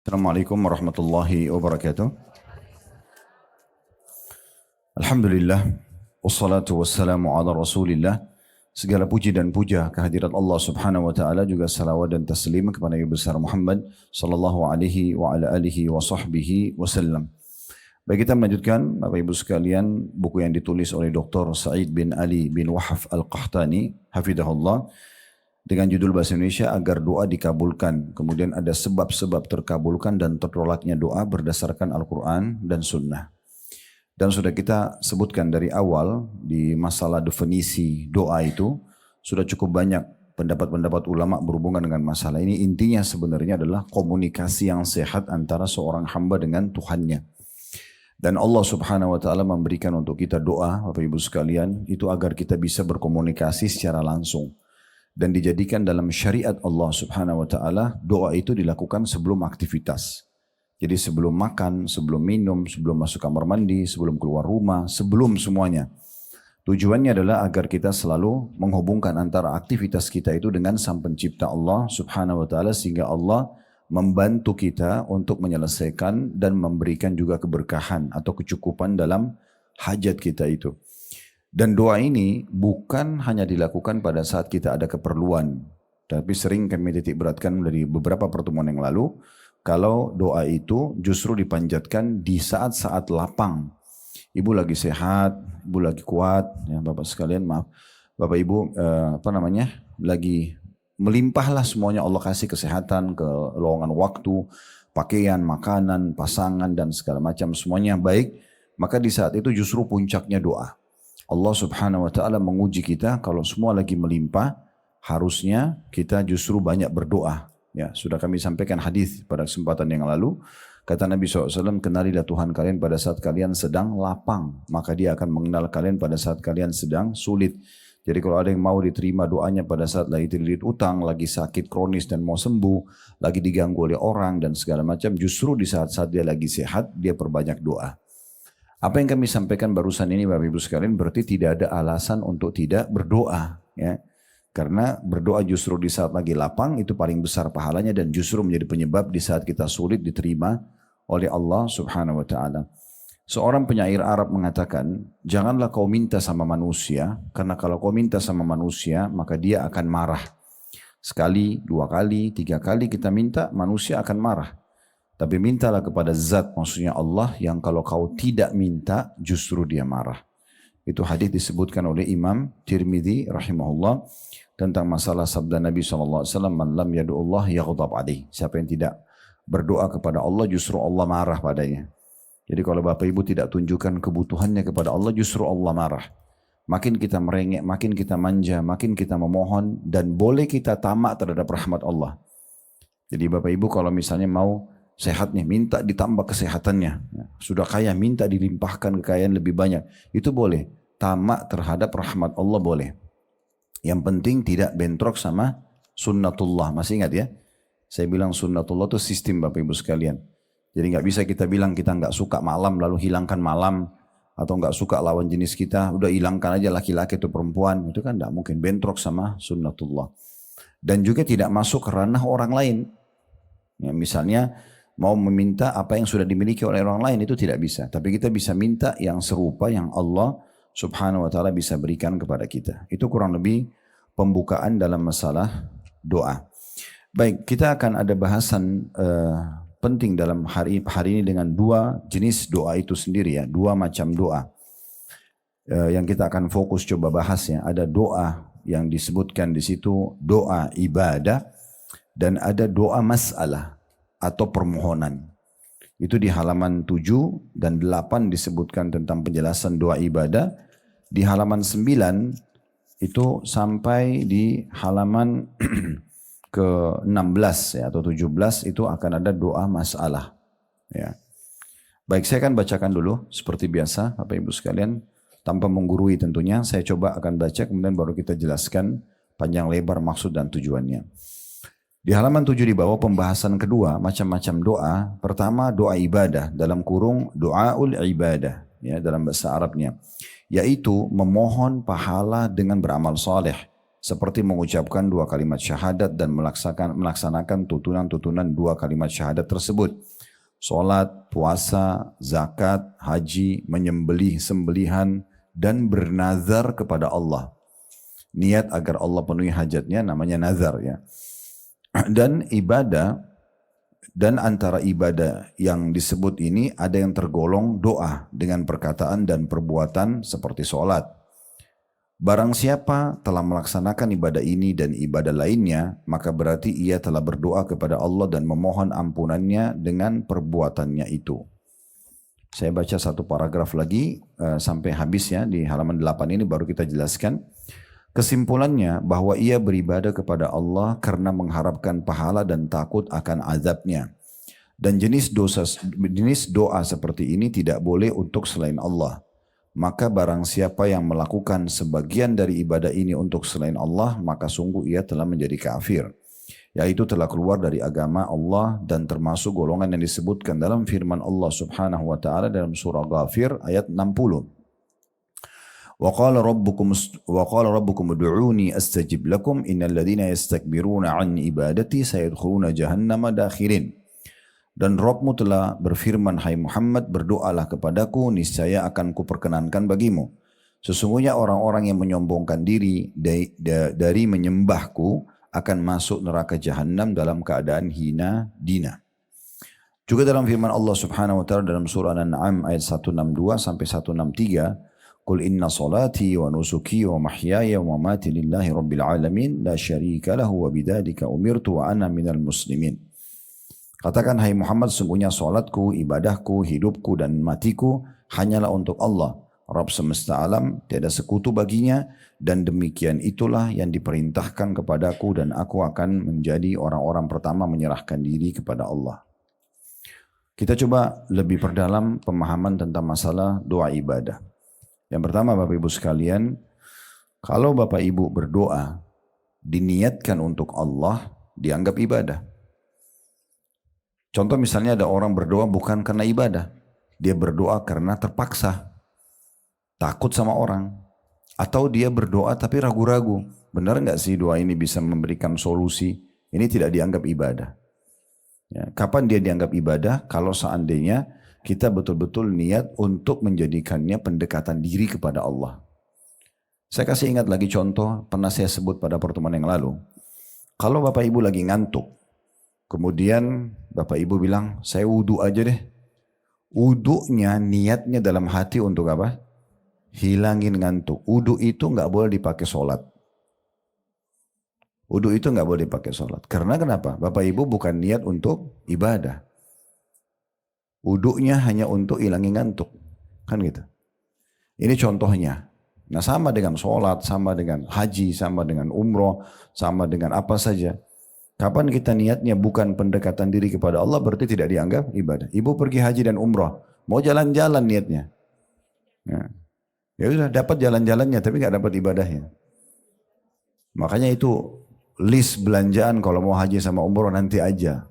Assalamualaikum warahmatullahi wabarakatuh. Alhamdulillah, wassalatu wassalamu ala rasulillah. Segala puji dan puja kehadirat Allah subhanahu wa ta'ala, juga salawat dan taslim kepada Nabi besar Muhammad sallallahu alaihi wa ala alihi wa sahbihi wasallam. Baik, kita melanjutkan Bapak Ibu sekalian buku yang ditulis oleh Dr. Sa'id bin Ali bin Wahaf Al-Qahtani hafidhahullah, dengan judul bahasa Indonesia Agar Doa Dikabulkan. Kemudian ada sebab-sebab terkabulkan dan tertolaknya doa berdasarkan Al-Quran dan Sunnah. Dan sudah kita sebutkan dari awal di masalah definisi doa itu, sudah cukup banyak pendapat-pendapat ulama berhubungan dengan masalah ini. Intinya sebenarnya adalah komunikasi yang sehat antara seorang hamba dengan Tuhannya. Dan Allah subhanahu wa ta'ala memberikan untuk kita doa, Bapak Ibu sekalian, itu agar kita bisa berkomunikasi secara langsung. Dan dijadikan dalam syariat Allah subhanahu wa ta'ala, doa itu dilakukan sebelum aktivitas. Jadi sebelum makan, sebelum minum, sebelum masuk kamar mandi, sebelum keluar rumah, sebelum semuanya. Tujuannya adalah agar kita selalu menghubungkan antara aktivitas kita itu dengan Sang Pencipta Allah subhanahu wa ta'ala, sehingga Allah membantu kita untuk menyelesaikan dan memberikan juga keberkahan atau kecukupan dalam hajat kita itu. Dan doa ini bukan hanya dilakukan pada saat kita ada keperluan, tapi sering kami titik beratkan dari beberapa pertemuan yang lalu, kalau doa itu justru dipanjatkan di saat-saat lapang. Ibu lagi sehat, ibu lagi kuat, ya Bapak sekalian maaf, Bapak Ibu lagi melimpahlah semuanya, Allah kasih kesehatan, kelowongan waktu, pakaian, makanan, pasangan dan segala macam semuanya baik, maka di saat itu justru puncaknya doa. Allah subhanahu wa ta'ala menguji kita, kalau semua lagi melimpah, harusnya kita justru banyak berdoa. Ya, sudah kami sampaikan hadis pada kesempatan yang lalu. Kata Nabi SAW, kenalilah Tuhan kalian pada saat kalian sedang lapang, maka dia akan mengenal kalian pada saat kalian sedang sulit. Jadi kalau ada yang mau diterima doanya pada saat lagi terlilit utang, lagi sakit kronis dan mau sembuh, lagi diganggu oleh orang dan segala macam, justru di saat-saat dia lagi sehat, dia perbanyak doa. Apa yang kami sampaikan barusan ini Bapak Ibu sekalian berarti tidak ada alasan untuk tidak berdoa, ya. Karena berdoa justru di saat lagi lapang itu paling besar pahalanya dan justru menjadi penyebab di saat kita sulit diterima oleh Allah subhanahu wa ta'ala. Seorang penyair Arab mengatakan, janganlah kau minta sama manusia, karena kalau kau minta sama manusia maka dia akan marah. Sekali, dua kali, tiga kali kita minta, manusia akan marah. Tapi mintalah kepada zat, maksudnya Allah, yang kalau kau tidak minta justru dia marah. Itu hadis disebutkan oleh Imam Tirmidzi rahimahullah tentang masalah sabda Nabi SAW, man lam yadu'ullah yaghdab alaih. Siapa yang tidak berdoa kepada Allah justru Allah marah padanya. Jadi kalau Bapak Ibu tidak tunjukkan kebutuhannya kepada Allah, justru Allah marah. Makin kita merengek, makin kita manja, makin kita memohon, dan boleh kita tamak terhadap rahmat Allah. Jadi Bapak Ibu kalau misalnya mau sehat nih, minta ditambah kesehatannya. Sudah kaya, minta dilimpahkan kekayaan lebih banyak. Itu boleh. Tamak terhadap rahmat Allah boleh. Yang penting tidak bentrok sama sunnatullah. Masih ingat ya? Saya bilang sunnatullah itu sistem Bapak Ibu sekalian. Jadi nggak bisa kita bilang kita nggak suka malam lalu hilangkan malam, atau nggak suka lawan jenis kita udah hilangkan aja laki-laki atau perempuan. Itu kan nggak mungkin, bentrok sama sunnatullah. Dan juga tidak masuk ke ranah orang lain. Ya, misalnya mau meminta apa yang sudah dimiliki oleh orang lain itu tidak bisa. Tapi kita bisa minta yang serupa yang Allah subhanahu wa ta'ala bisa berikan kepada kita. Itu kurang lebih pembukaan dalam masalah doa. Baik, kita akan ada bahasan penting dalam hari ini dengan dua jenis doa itu sendiri ya. Dua macam doa yang kita akan fokus coba bahas ya. Ada doa yang disebutkan di situ doa ibadah, dan ada doa masalah atau permohonan. Itu di halaman 7 dan 8 disebutkan tentang penjelasan doa ibadah. Di halaman 9 itu sampai di halaman ke-16 ya, atau 17 itu akan ada doa masalah. Ya. Baik, saya akan bacakan dulu seperti biasa Bapak Ibu sekalian, tanpa menggurui tentunya. Saya coba akan baca kemudian baru kita jelaskan panjang lebar maksud dan tujuannya. Di halaman 7 di bawah pembahasan kedua macam-macam doa. Pertama doa ibadah dalam kurung doaul ibadah ya dalam bahasa Arabnya, yaitu memohon pahala dengan beramal saleh seperti mengucapkan 2 kalimat syahadat dan melaksanakan tuntunan-tuntunan 2 kalimat syahadat tersebut. Salat, puasa, zakat, haji, menyembelih sembelihan, dan bernazar kepada Allah. Niat agar Allah penuhi hajatnya namanya nazar ya. Dan ibadah, dan antara ibadah yang disebut ini ada yang tergolong doa dengan perkataan dan perbuatan seperti salat. Barang siapa telah melaksanakan ibadah ini dan ibadah lainnya, maka berarti ia telah berdoa kepada Allah dan memohon ampunannya dengan perbuatannya itu. Saya baca satu paragraf lagi sampai habis ya, di halaman 8 ini baru kita jelaskan. Kesimpulannya bahwa ia beribadah kepada Allah karena mengharapkan pahala dan takut akan azabnya. Dan jenis doa seperti ini tidak boleh untuk selain Allah. Maka barang siapa yang melakukan sebagian dari ibadah ini untuk selain Allah, maka sungguh ia telah menjadi kafir, yaitu telah keluar dari agama Allah dan termasuk golongan yang disebutkan dalam firman Allah Subhanahu wa taala dalam surah Ghafir ayat 60. Wa qala rabbukum ud'uni astajib lakum innal ladzina yastakbiruna an ibadati sayadkhuluna jahannama dakhirin. Dan Rabbmu telah berfirman, hai Muhammad, berdoalah kepadaku, niscaya akan kuperkenankan bagimu. Sesungguhnya orang-orang yang menyombongkan diri dari menyembahku akan masuk neraka jahanam dalam keadaan hina dina. Juga dalam firman Allah Subhanahu wa taala dalam surah An-An'am ayat 162 sampai 163, Qul inna salati wa nusuki wa mahyaya wa mamati lillahi rabbil alamin la syarika lahu wa bidzalika umirtu wa ana minal muslimin. Katakan, hai Muhammad, sungguhnya salatku, ibadahku, hidupku dan matiku hanyalah untuk Allah, Rabb semesta alam, tiada sekutu baginya, dan demikian itulah yang diperintahkan kepadaku dan aku akan menjadi orang-orang pertama menyerahkan diri kepada Allah. Kita coba lebih perdalam pemahaman tentang masalah doa ibadah. Yang pertama, Bapak Ibu sekalian, kalau Bapak Ibu berdoa diniatkan untuk Allah, dianggap ibadah. Contoh misalnya ada orang berdoa bukan karena ibadah. Dia berdoa karena terpaksa. Takut sama orang. Atau dia berdoa tapi ragu-ragu. Benar nggak sih doa ini bisa memberikan solusi? Ini tidak dianggap ibadah. Ya, kapan dia dianggap ibadah? Kalau seandainya kita betul-betul niat untuk menjadikannya pendekatan diri kepada Allah. Saya kasih ingat lagi contoh, pernah saya sebut pada pertemuan yang lalu. Kalau Bapak Ibu lagi ngantuk, kemudian Bapak Ibu bilang, saya wudhu aja deh. Wudhunya niatnya dalam hati untuk apa? Hilangin ngantuk. Wudhu itu nggak boleh dipakai sholat. Wudhu itu nggak boleh dipakai sholat. Karena kenapa? Bapak Ibu bukan niat untuk ibadah. Wudhunya hanya untuk hilangin ngantuk. Kan gitu. Ini contohnya. Nah sama dengan sholat, sama dengan haji, sama dengan umroh, sama dengan apa saja. Kapan kita niatnya bukan pendekatan diri kepada Allah, berarti tidak dianggap ibadah. Ibu pergi haji dan umroh, mau jalan-jalan niatnya. Ya sudah dapat jalan-jalannya, tapi nggak dapat ibadahnya. Makanya itu list belanjaan kalau mau haji sama umroh nanti aja.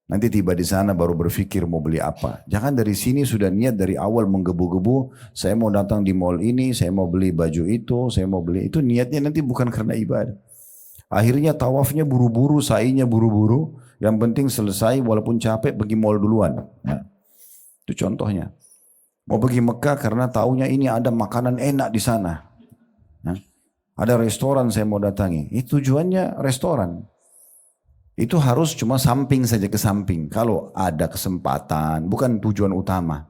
Nanti tiba di sana baru berpikir mau beli apa. Jangan dari sini sudah niat dari awal menggebu-gebu. Saya mau datang di mall ini, saya mau beli baju itu, saya mau beli itu. Niatnya nanti bukan karena ibadah. Akhirnya tawafnya buru-buru, sa'inya buru-buru. Yang penting selesai walaupun capek pergi mall duluan. Nah, itu contohnya. Mau pergi Mekah karena taunya ini ada makanan enak di sana. Nah, ada restoran saya mau datangi. Itu tujuannya restoran. Itu harus cuma samping saja ke samping. Kalau ada kesempatan, bukan tujuan utama.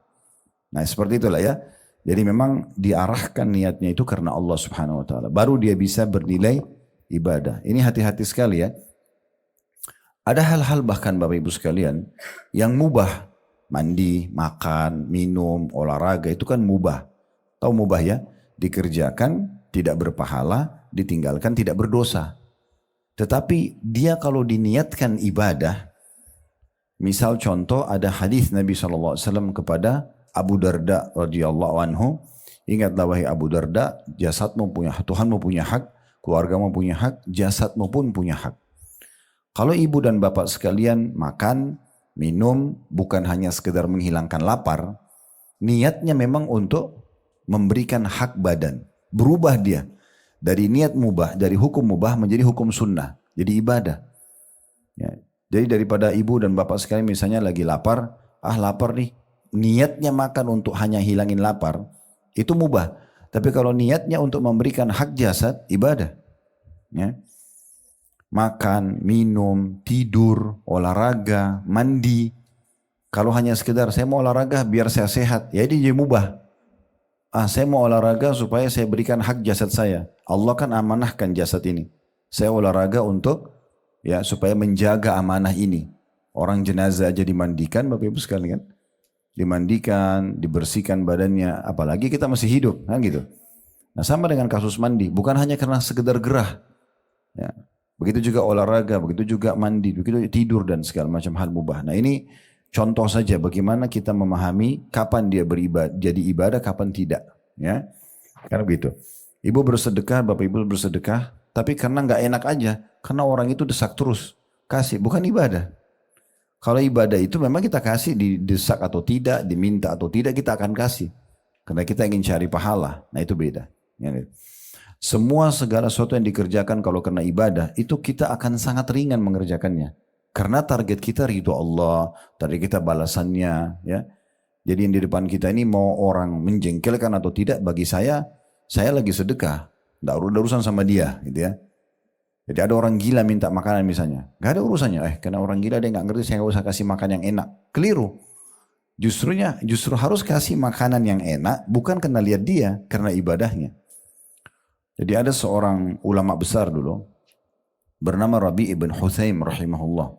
Nah seperti itulah ya. Jadi memang diarahkan niatnya itu karena Allah Subhanahu Wa Taala. Baru dia bisa bernilai ibadah. Ini hati-hati sekali ya. Ada hal-hal bahkan Bapak Ibu sekalian yang mubah. Mandi, makan, minum, olahraga itu kan mubah. Tahu mubah ya? Dikerjakan tidak berpahala, ditinggalkan tidak berdosa. Tetapi dia kalau diniatkan ibadah, misal contoh ada hadis Nabi SAW kepada Abu Darda radhiyallahu anhu, ingatlah wahai Abu Darda, jasadmu punya hak, Tuhanmu punya hak, keluargamu punya hak, jasadmu pun punya hak. Kalau ibu dan bapak sekalian makan, minum, bukan hanya sekedar menghilangkan lapar, niatnya memang untuk memberikan hak badan, berubah dia. Dari niat mubah, dari hukum mubah menjadi hukum sunnah. Jadi ibadah. Ya. Jadi daripada ibu dan bapak sekalian misalnya lagi lapar, lapar nih. Niatnya makan untuk hanya hilangin lapar, itu mubah. Tapi kalau niatnya untuk memberikan hak jasad, ibadah. Ya. Makan, minum, tidur, olahraga, mandi. Kalau hanya sekedar saya mau olahraga biar saya sehat, ya ini jadi mubah. Saya mau olahraga supaya saya berikan hak jasad saya. Allah kan amanahkan jasad ini. Saya olahraga untuk ya supaya menjaga amanah ini. Orang jenazah aja dimandikan, Bapak Ibu sekalian. Dimandikan, dibersihkan badannya. Apalagi kita masih hidup, kan gitu. Nah sama dengan kasus mandi, bukan hanya karena sekedar gerah. Ya. Begitu juga olahraga, begitu juga mandi, begitu tidur dan segala macam hal mubah. Nah ini contoh saja bagaimana kita memahami kapan dia beribadah, jadi ibadah, kapan tidak. Ya, karena begitu. Ibu bersedekah, bapak ibu bersedekah, tapi karena nggak enak aja, karena orang itu desak terus, kasih, bukan ibadah. Kalau ibadah itu memang kita kasih, didesak atau tidak, diminta atau tidak, kita akan kasih. Karena kita ingin cari pahala, nah itu beda. Ya, semua segala sesuatu yang dikerjakan kalau karena ibadah, itu kita akan sangat ringan mengerjakannya. Karena target kita ridho Allah, target kita balasannya. Ya. Jadi yang di depan kita ini mau orang menjengkelkan atau tidak, bagi saya lagi sedekah. Tidak ada urusan sama dia. Gitu ya. Jadi ada orang gila minta makanan misalnya. Gak ada urusannya. Karena orang gila dia gak ngerti, saya gak usah kasih makan yang enak. Keliru. Justru harus kasih makanan yang enak, bukan karena lihat dia, karena ibadahnya. Jadi ada seorang ulama besar dulu, bernama Rabi' ibn Huthaim rahimahullah.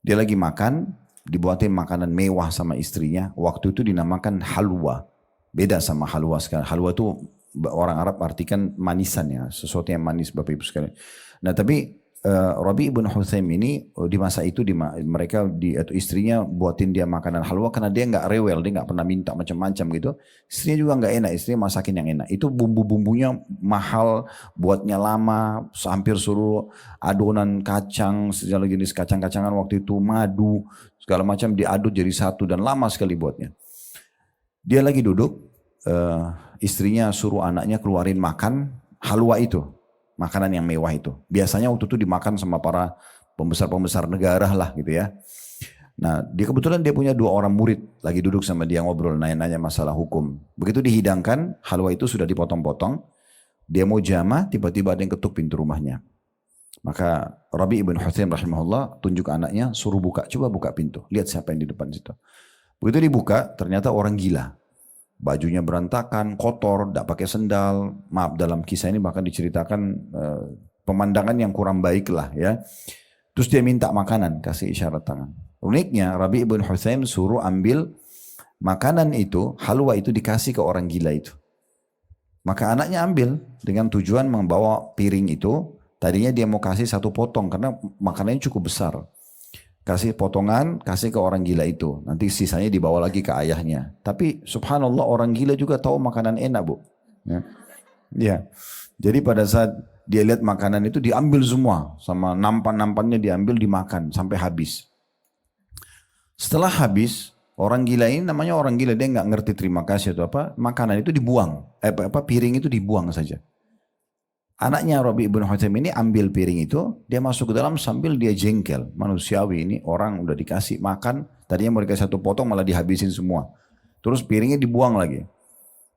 Dia lagi makan, dibuatin makanan mewah sama istrinya. Waktu itu dinamakan halwa. Beda sama halwa sekarang. Halwa itu orang Arab artikan manisan ya. Sesuatu yang manis Bapak Ibu sekalian. Nah tapi Rabi' ibn Huthaim ini di masa itu mereka atau istrinya buatin dia makanan halwa karena dia nggak rewel, dia nggak pernah minta macam-macam gitu. Istrinya juga nggak enak, istrinya masakin yang enak. Itu bumbu-bumbunya mahal, buatnya lama, hampir suruh adonan kacang, segala jenis kacang-kacangan waktu itu, madu, segala macam diaduk jadi satu dan lama sekali buatnya. Dia lagi duduk, istrinya suruh anaknya keluarin makan halwa itu. Makanan yang mewah itu. Biasanya waktu itu dimakan sama para pembesar-pembesar negara lah gitu ya. Nah kebetulan dia punya 2 orang murid. Lagi duduk sama dia ngobrol, nanya-nanya masalah hukum. Begitu dihidangkan, halwa itu sudah dipotong-potong. Dia mau jamah, tiba-tiba ada yang ketuk pintu rumahnya. Maka Rabi' ibn Huthaim rahimahullah tunjuk anaknya, suruh buka, coba buka pintu. Lihat siapa yang di depan situ. Begitu dibuka, ternyata orang gila. Bajunya berantakan, kotor, tidak pakai sendal. Maaf, dalam kisah ini bahkan diceritakan pemandangan yang kurang baik lah ya. Terus dia minta makanan, kasih isyarat tangan. Uniknya Rabi' ibn Huthaim suruh ambil makanan itu, halwa itu dikasih ke orang gila itu. Maka anaknya ambil dengan tujuan membawa piring itu. Tadinya dia mau kasih 1 potong karena makanannya cukup besar. Kasih potongan, kasih ke orang gila itu. Nanti sisanya dibawa lagi ke ayahnya. Tapi subhanallah orang gila juga tahu makanan enak bu. Ya. Jadi pada saat dia lihat makanan itu diambil semua. Sama nampan-nampannya diambil dimakan sampai habis. Setelah habis, orang gila ini namanya orang gila. Dia nggak ngerti terima kasih atau apa. Makanan itu dibuang. Piring itu dibuang saja. Anaknya Rabi' ibn Huthaim ini ambil piring itu, dia masuk ke dalam sambil dia jengkel. Manusiawi ini orang udah dikasih makan, tadinya mau dikasih 1 potong malah dihabisin semua. Terus piringnya dibuang lagi.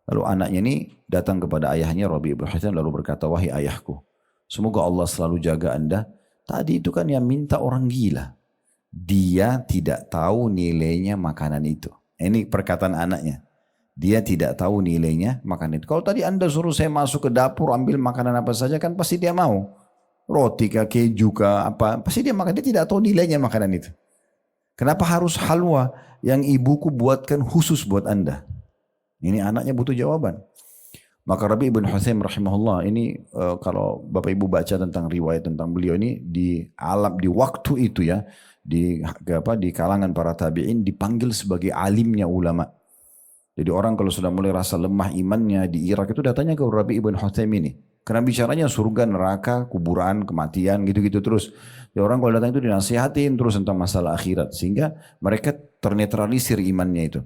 Lalu anaknya ini datang kepada ayahnya Rabi' ibn Huthaim lalu berkata, wahai ayahku, semoga Allah selalu jaga anda. Tadi itu kan yang minta orang gila. Dia tidak tahu nilainya makanan itu. Ini perkataan anaknya. Dia tidak tahu nilainya makanan itu. Kalau tadi anda suruh saya masuk ke dapur ambil makanan apa saja kan pasti dia mau. Roti kah, keju kah, apa. Pasti dia makan. Dia tidak tahu nilainya makanan itu. Kenapa harus halwa yang ibuku buatkan khusus buat anda? Ini anaknya butuh jawaban. Maka Rabi' ibn Huthaim rahimahullah ini kalau bapak ibu baca tentang riwayat tentang beliau ini di waktu itu ya. Di kalangan para tabi'in dipanggil sebagai alimnya ulama. Jadi orang kalau sudah mulai rasa lemah imannya di Irak itu datanya ke Rabi' ibn Huthaim ini. Karena bicaranya surga, neraka, kuburan, kematian gitu-gitu terus. Ya orang kalau datang itu dinasihatin terus tentang masalah akhirat. Sehingga mereka ternetralisir imannya itu.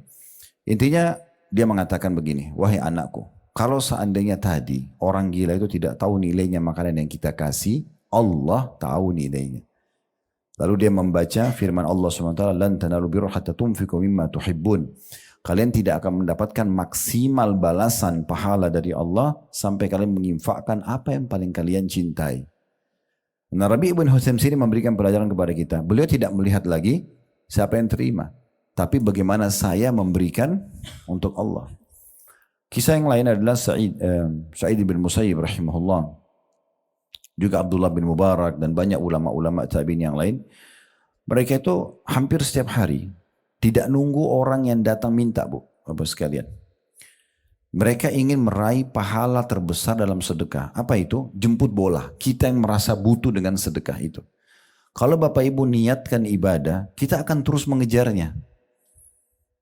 Intinya dia mengatakan begini, wahai anakku, Kalau seandainya tadi orang gila itu tidak tahu nilainya makanan yang kita kasih, Allah tahu nilainya. Lalu dia membaca firman Allah SWT, "Lan tanalu birra hatta tunfiqu mimma tuhibbun." Kalian tidak akan mendapatkan maksimal balasan pahala dari Allah sampai kalian menginfakkan apa yang paling kalian cintai. Nah, Rabi' ibn Husaim sini memberikan pelajaran kepada kita. Beliau tidak melihat lagi siapa yang terima, tapi bagaimana saya memberikan untuk Allah. Kisah yang lain adalah Sa'id bin Musayyib rahimahullah. Juga Abdullah bin Mubarak dan banyak ulama-ulama tabi'in yang lain. Mereka itu hampir setiap hari tidak nunggu orang yang datang minta, Bu, Bapak sekalian. Mereka ingin meraih pahala terbesar dalam sedekah. Apa itu? Jemput bola. Kita yang merasa butuh dengan sedekah itu. Kalau Bapak Ibu niatkan ibadah, kita akan terus mengejarnya.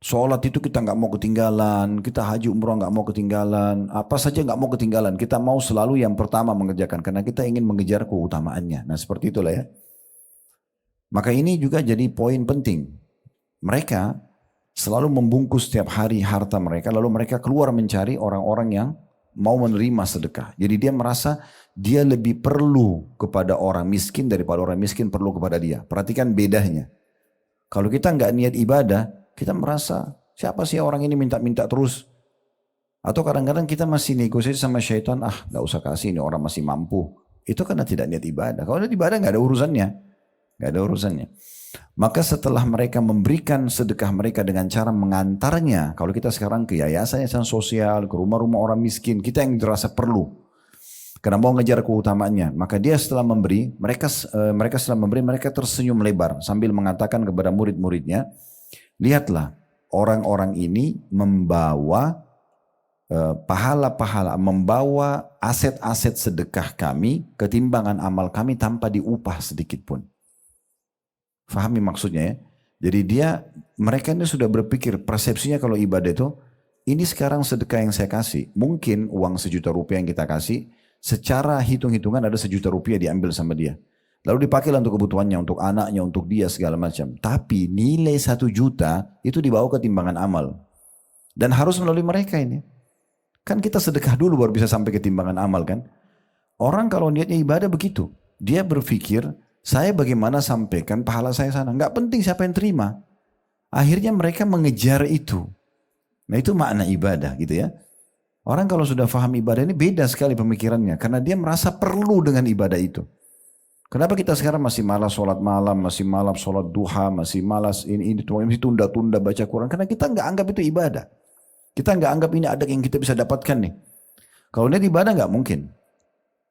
Sholat itu kita nggak mau ketinggalan, kita haji umroh nggak mau ketinggalan, apa saja nggak mau ketinggalan. Kita mau selalu yang pertama mengerjakan karena kita ingin mengejar keutamaannya. Nah seperti itulah ya. Maka ini juga jadi poin penting. Mereka selalu membungkus setiap hari harta mereka, lalu mereka keluar mencari orang-orang yang mau menerima sedekah. Jadi dia merasa dia lebih perlu kepada orang miskin daripada orang miskin perlu kepada dia. Perhatikan bedanya. Kalau kita nggak niat ibadah, kita merasa siapa sih orang ini minta-minta terus. Atau kadang-kadang kita masih negosiasi sama syaitan, gak usah kasih ini orang masih mampu. Itu karena tidak niat ibadah. Kalau niat ibadah gak ada urusannya. Gak ada urusannya. Maka setelah mereka memberikan sedekah mereka dengan cara mengantarnya. Kalau kita sekarang ke yayasan sosial, ke rumah-rumah orang miskin, kita yang dirasa perlu. Karena mau ngejar keutamaannya. Maka dia setelah memberi, mereka setelah memberi, mereka tersenyum lebar. Sambil mengatakan kepada murid-muridnya, lihatlah orang-orang ini membawa pahala-pahala, membawa aset-aset sedekah kami, ketimbangan amal kami tanpa diupah sedikit pun. Fahami maksudnya ya? Jadi mereka ini sudah berpikir, persepsinya kalau ibadah itu, ini sekarang sedekah yang saya kasih, mungkin uang 1 juta rupiah yang kita kasih, secara hitung-hitungan ada 1 juta rupiah diambil sama dia. Lalu dipakailah untuk kebutuhannya, untuk anaknya, untuk dia segala macam. Tapi nilai 1 juta itu dibawa ke timbangan amal. Dan harus melalui mereka ini. Kan kita sedekah dulu baru bisa sampai ke timbangan amal kan. Orang kalau niatnya ibadah begitu. Dia berpikir, saya bagaimana sampaikan pahala saya sana. Nggak penting siapa yang terima. Akhirnya mereka mengejar itu. Nah itu makna ibadah gitu ya. Orang kalau sudah paham ibadah ini beda sekali pemikirannya. Karena dia merasa perlu dengan ibadah itu. Kenapa kita sekarang masih malas sholat malam, masih malas sholat duha, masih malas ini masih tunda-tunda baca Quran? Karena kita nggak anggap itu ibadah. Kita nggak anggap ini ada yang kita bisa dapatkan nih. Kalau ini ibadah nggak mungkin.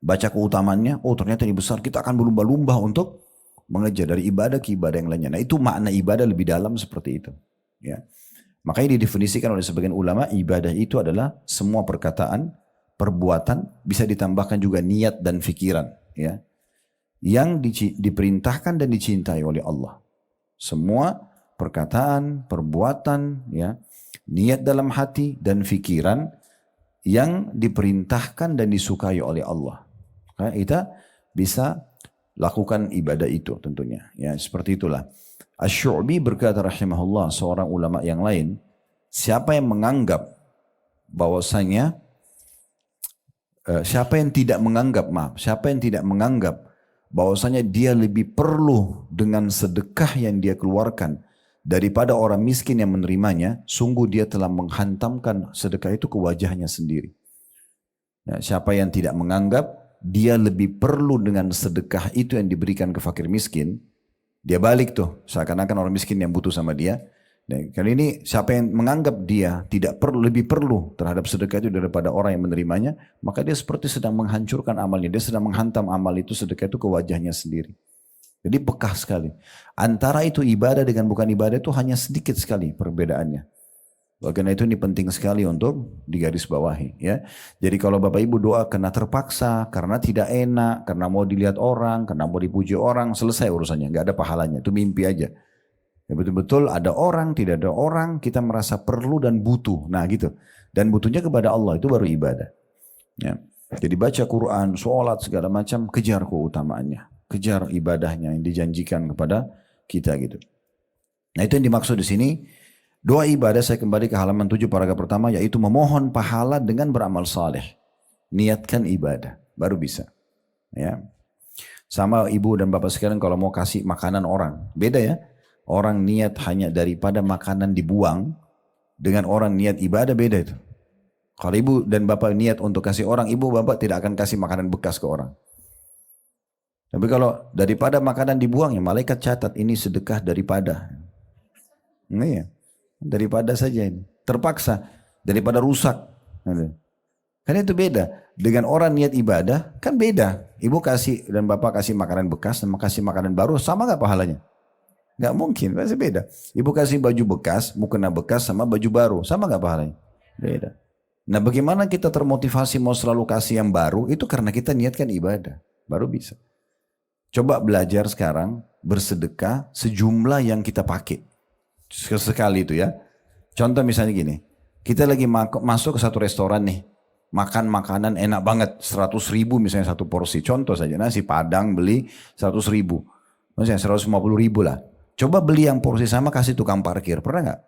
Baca keutamaannya, oh ternyata ini besar, kita akan berlumba-lumba untuk mengejar dari ibadah ke ibadah yang lainnya. Nah itu makna ibadah lebih dalam seperti itu. Ya. Makanya didefinisikan oleh sebagian ulama, ibadah itu adalah semua perkataan, perbuatan, bisa ditambahkan juga niat dan fikiran. Ya. Yang diperintahkan dan dicintai oleh Allah. Semua perkataan, perbuatan, ya, niat dalam hati dan fikiran yang diperintahkan dan disukai oleh Allah. Kita bisa lakukan ibadah itu tentunya. Ya, seperti itulah. Asy-Syu'bi berkata rahimahullah, seorang ulama yang lain, siapa yang menganggap bahwasanya siapa yang tidak menganggap bahwasanya dia lebih perlu dengan sedekah yang dia keluarkan daripada orang miskin yang menerimanya, sungguh dia telah menghantamkan sedekah itu ke wajahnya sendiri. Nah, siapa yang tidak menganggap dia lebih perlu dengan sedekah itu yang diberikan ke fakir miskin, dia balik tuh, seakan-akan orang miskin yang butuh sama dia. Dan kali ini siapa yang menganggap dia tidak lebih perlu terhadap sedekah itu daripada orang yang menerimanya, maka dia seperti sedang menghancurkan amalnya. Dia sedang menghantam amal itu, sedekah itu ke wajahnya sendiri. Jadi pekah sekali. Antara itu ibadah dengan bukan ibadah itu hanya sedikit sekali perbedaannya. Karena itu ini penting sekali untuk digarisbawahi. Ya. Jadi kalau Bapak Ibu doa karena terpaksa, karena tidak enak, karena mau dilihat orang, karena mau dipuji orang, selesai urusannya. Nggak ada pahalanya. Itu mimpi aja. Ya betul-betul ada orang, tidak ada orang, kita merasa perlu dan butuh. Nah gitu. Dan butuhnya kepada Allah, itu baru ibadah. Ya. Jadi baca Quran, sholat, segala macam, kejar keutamaannya. Kejar ibadahnya yang dijanjikan kepada kita gitu. Nah itu yang dimaksud di sini. Doa ibadah saya kembali ke halaman 7 paragraf pertama yaitu memohon pahala dengan beramal saleh. Niatkan ibadah baru bisa. Ya. Sama ibu dan bapak sekalian kalau mau kasih makanan orang. Beda ya. Orang niat hanya daripada makanan dibuang dengan orang niat ibadah beda itu. Kalau ibu dan bapak niat untuk kasih orang, ibu bapak tidak akan kasih makanan bekas ke orang. Tapi kalau daripada makanan dibuang ya malaikat catat ini sedekah daripada. Ini ya. Daripada saja ini. Terpaksa. Daripada rusak. Kan itu beda. Dengan orang niat ibadah kan beda. Ibu kasih dan bapak kasih makanan bekas sama kasih makanan baru sama gak pahalanya? Gak mungkin. Pasti beda. Ibu kasih baju bekas, mukena bekas sama baju baru. Sama gak pahalanya? Beda. Nah bagaimana kita termotivasi mau selalu kasih yang baru? Itu karena kita niatkan ibadah. Baru bisa. Coba belajar sekarang bersedekah sejumlah yang kita pakai. Sekali itu ya. Contoh misalnya gini. Kita lagi masuk ke satu restoran nih. Makan makanan enak banget. 100.000 misalnya satu porsi. Contoh saja nasi Padang beli 100.000. Misalnya 150.000 lah. Coba beli yang porsi sama kasih tukang parkir. Pernah gak?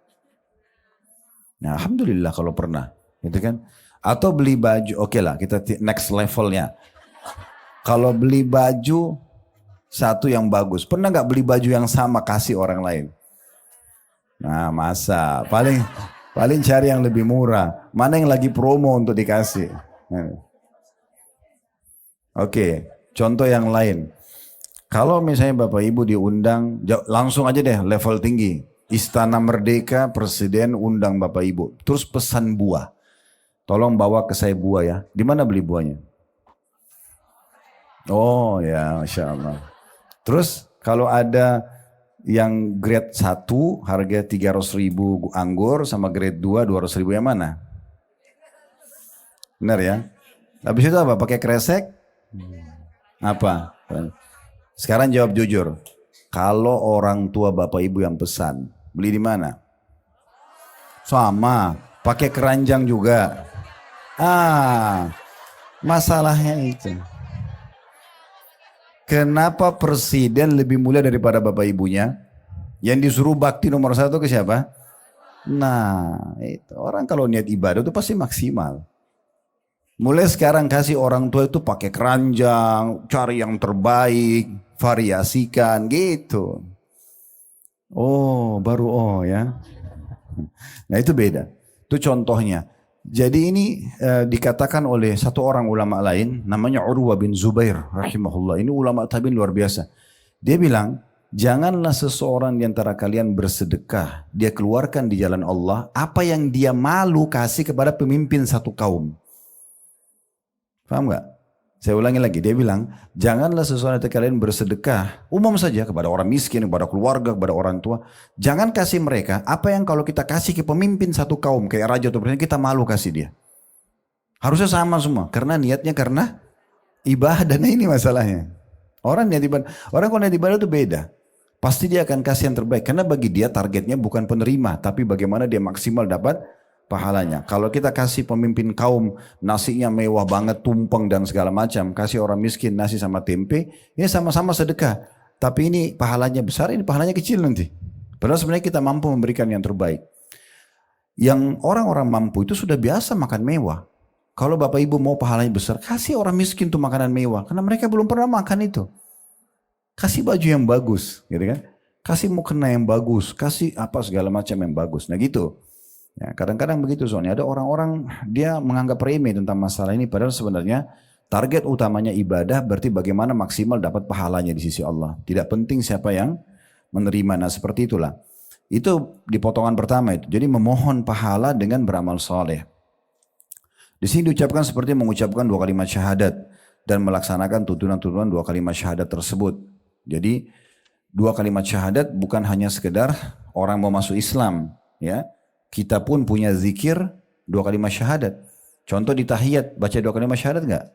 Nah alhamdulillah kalau pernah. Gitu kan? Atau beli baju. Oke lah kita next levelnya. Kalau beli baju satu yang bagus. Pernah gak beli baju yang sama kasih orang lain? Nah masa. Paling cari yang lebih murah. Mana yang lagi promo untuk dikasih. Oke. Contoh yang lain. Kalau misalnya Bapak Ibu diundang. Langsung aja deh level tinggi. Istana Merdeka, Presiden undang Bapak Ibu. Terus pesan buah. Tolong bawa ke saya buah ya. Di mana beli buahnya? Oh ya Masya Allah. Terus kalau ada yang grade 1 harga 300.000 anggur sama grade 2 200.000 yang mana? Benar ya? Habis itu apa? Pakai kresek? Apa? Sekarang jawab jujur. Kalau orang tua Bapak Ibu yang pesan, beli di mana? Sama, pakai keranjang juga. Masalahnya itu. Kenapa presiden lebih mulia daripada bapak ibunya? Yang disuruh bakti nomor 1 ke siapa? Nah, itu. Orang kalau niat ibadah itu pasti maksimal. Mulai sekarang kasih orang tua itu pakai keranjang, cari yang terbaik, variasikan gitu. Oh, baru ya. Nah itu beda. Itu contohnya. Jadi ini dikatakan oleh satu orang ulama lain namanya Urwah bin Zubair rahimahullah. Ini ulama tabi'in luar biasa. Dia bilang, janganlah seseorang di antara kalian bersedekah. Dia keluarkan di jalan Allah apa yang dia malu kasih kepada pemimpin satu kaum. Paham gak? Saya ulangi lagi, dia bilang, janganlah seseorang dari kalian bersedekah, umum saja kepada orang miskin, kepada keluarga, kepada orang tua. Jangan kasih mereka apa yang kalau kita kasih ke pemimpin satu kaum, kayak raja atau presiden, kita malu kasih dia. Harusnya sama semua, karena niatnya karena ibadah. Nah ini masalahnya. Orang kalau niat ibadah itu beda. Pasti dia akan kasih yang terbaik, karena bagi dia targetnya bukan penerima, tapi bagaimana dia maksimal dapat pahalanya. Kalau kita kasih pemimpin kaum nasinya mewah banget, tumpeng dan segala macam, kasih orang miskin nasi sama tempe, ini sama-sama sedekah. Tapi ini pahalanya besar, ini pahalanya kecil nanti. Padahal sebenarnya kita mampu memberikan yang terbaik. Yang orang-orang mampu itu sudah biasa makan mewah. Kalau bapak ibu mau pahalanya besar, kasih orang miskin tuh makanan mewah, karena mereka belum pernah makan itu. Kasih baju yang bagus, gitu kan? Kasih mukena yang bagus, kasih apa segala macam yang bagus. Nah gitu. Ya, kadang-kadang begitu soalnya ada orang-orang dia menganggap remeh tentang masalah ini padahal sebenarnya target utamanya ibadah berarti bagaimana maksimal dapat pahalanya di sisi Allah. Tidak penting siapa yang menerima. Nah seperti itulah. Itu di potongan pertama itu. Jadi memohon pahala dengan beramal saleh. Di sini diucapkan seperti mengucapkan 2 kalimat syahadat dan melaksanakan tuntunan-tuntunan 2 kalimat syahadat tersebut. Jadi 2 kalimat syahadat bukan hanya sekedar orang mau masuk Islam, ya. Kita pun punya zikir 2 kalimat syahadat. Contoh di tahiyat baca 2 kalimat syahadat enggak?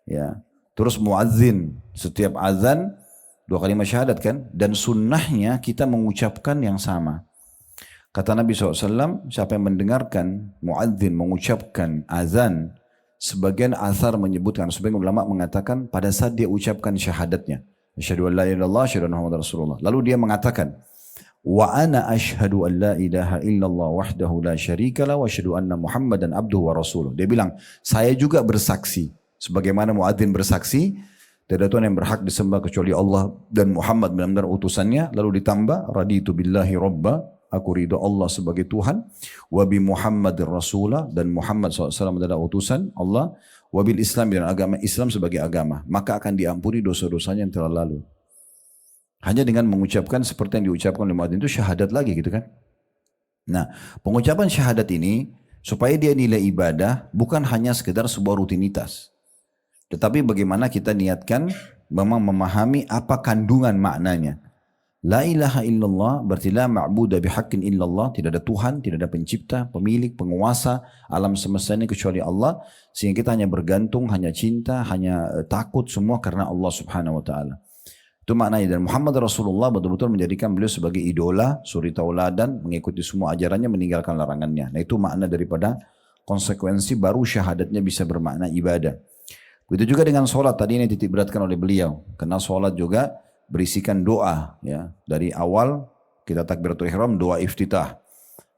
Ya. Terus muadzin setiap azan 2 kalimat syahadat kan? Dan sunnahnya kita mengucapkan yang sama. Kata Nabi SAW, siapa yang mendengarkan muadzin mengucapkan azan, sebagian athar menyebutkan, sebagian ulama mengatakan pada saat dia ucapkan syahadatnya, asyhadu an la ilaha illallah, asyhadu anna Muhammadar Rasulullah. Lalu dia mengatakan, Wa ana ashhadu an la ilaha illallah wahdahu la syarikalah wa asyhadu anna Muhammadan abduhu wa rasuluh. Dia bilang, saya juga bersaksi sebagaimana muadzin bersaksi tidak ada Tuhan yang berhak disembah kecuali Allah dan Muhammad benar-benar utusannya. Lalu ditambah, raditu billahi robba, aku ridho Allah sebagai Tuhan. Wa bi Muhammadir rasulah, dan Muhammad SAW adalah utusan Allah. Wa bil Islam, dan agama Islam sebagai agama. Maka akan diampuni dosa-dosanya yang telah lalu. Hanya dengan mengucapkan seperti yang diucapkan oleh muadzin itu syahadat lagi gitu kan. Nah, pengucapan syahadat ini supaya dia nilai ibadah bukan hanya sekedar sebuah rutinitas. Tetapi bagaimana kita niatkan memang memahami apa kandungan maknanya. La ilaha illallah berarti la ma'buda bihaqqin illallah. Tidak ada Tuhan, tidak ada pencipta, pemilik, penguasa alam semesta ini kecuali Allah. Sehingga kita hanya bergantung, hanya cinta, hanya takut semua karena Allah subhanahu wa ta'ala. Itu maknanya. Dan Muhammad Rasulullah betul-betul menjadikan beliau sebagai idola, suri tauladan, mengikuti semua ajarannya, meninggalkan larangannya. Nah itu makna daripada konsekuensi baru syahadatnya bisa bermakna ibadah. Begitu juga dengan sholat tadi ini titik beratkan oleh beliau. Karena sholat juga berisikan doa. Ya. Dari awal kita takbiratul ihram, doa iftitah.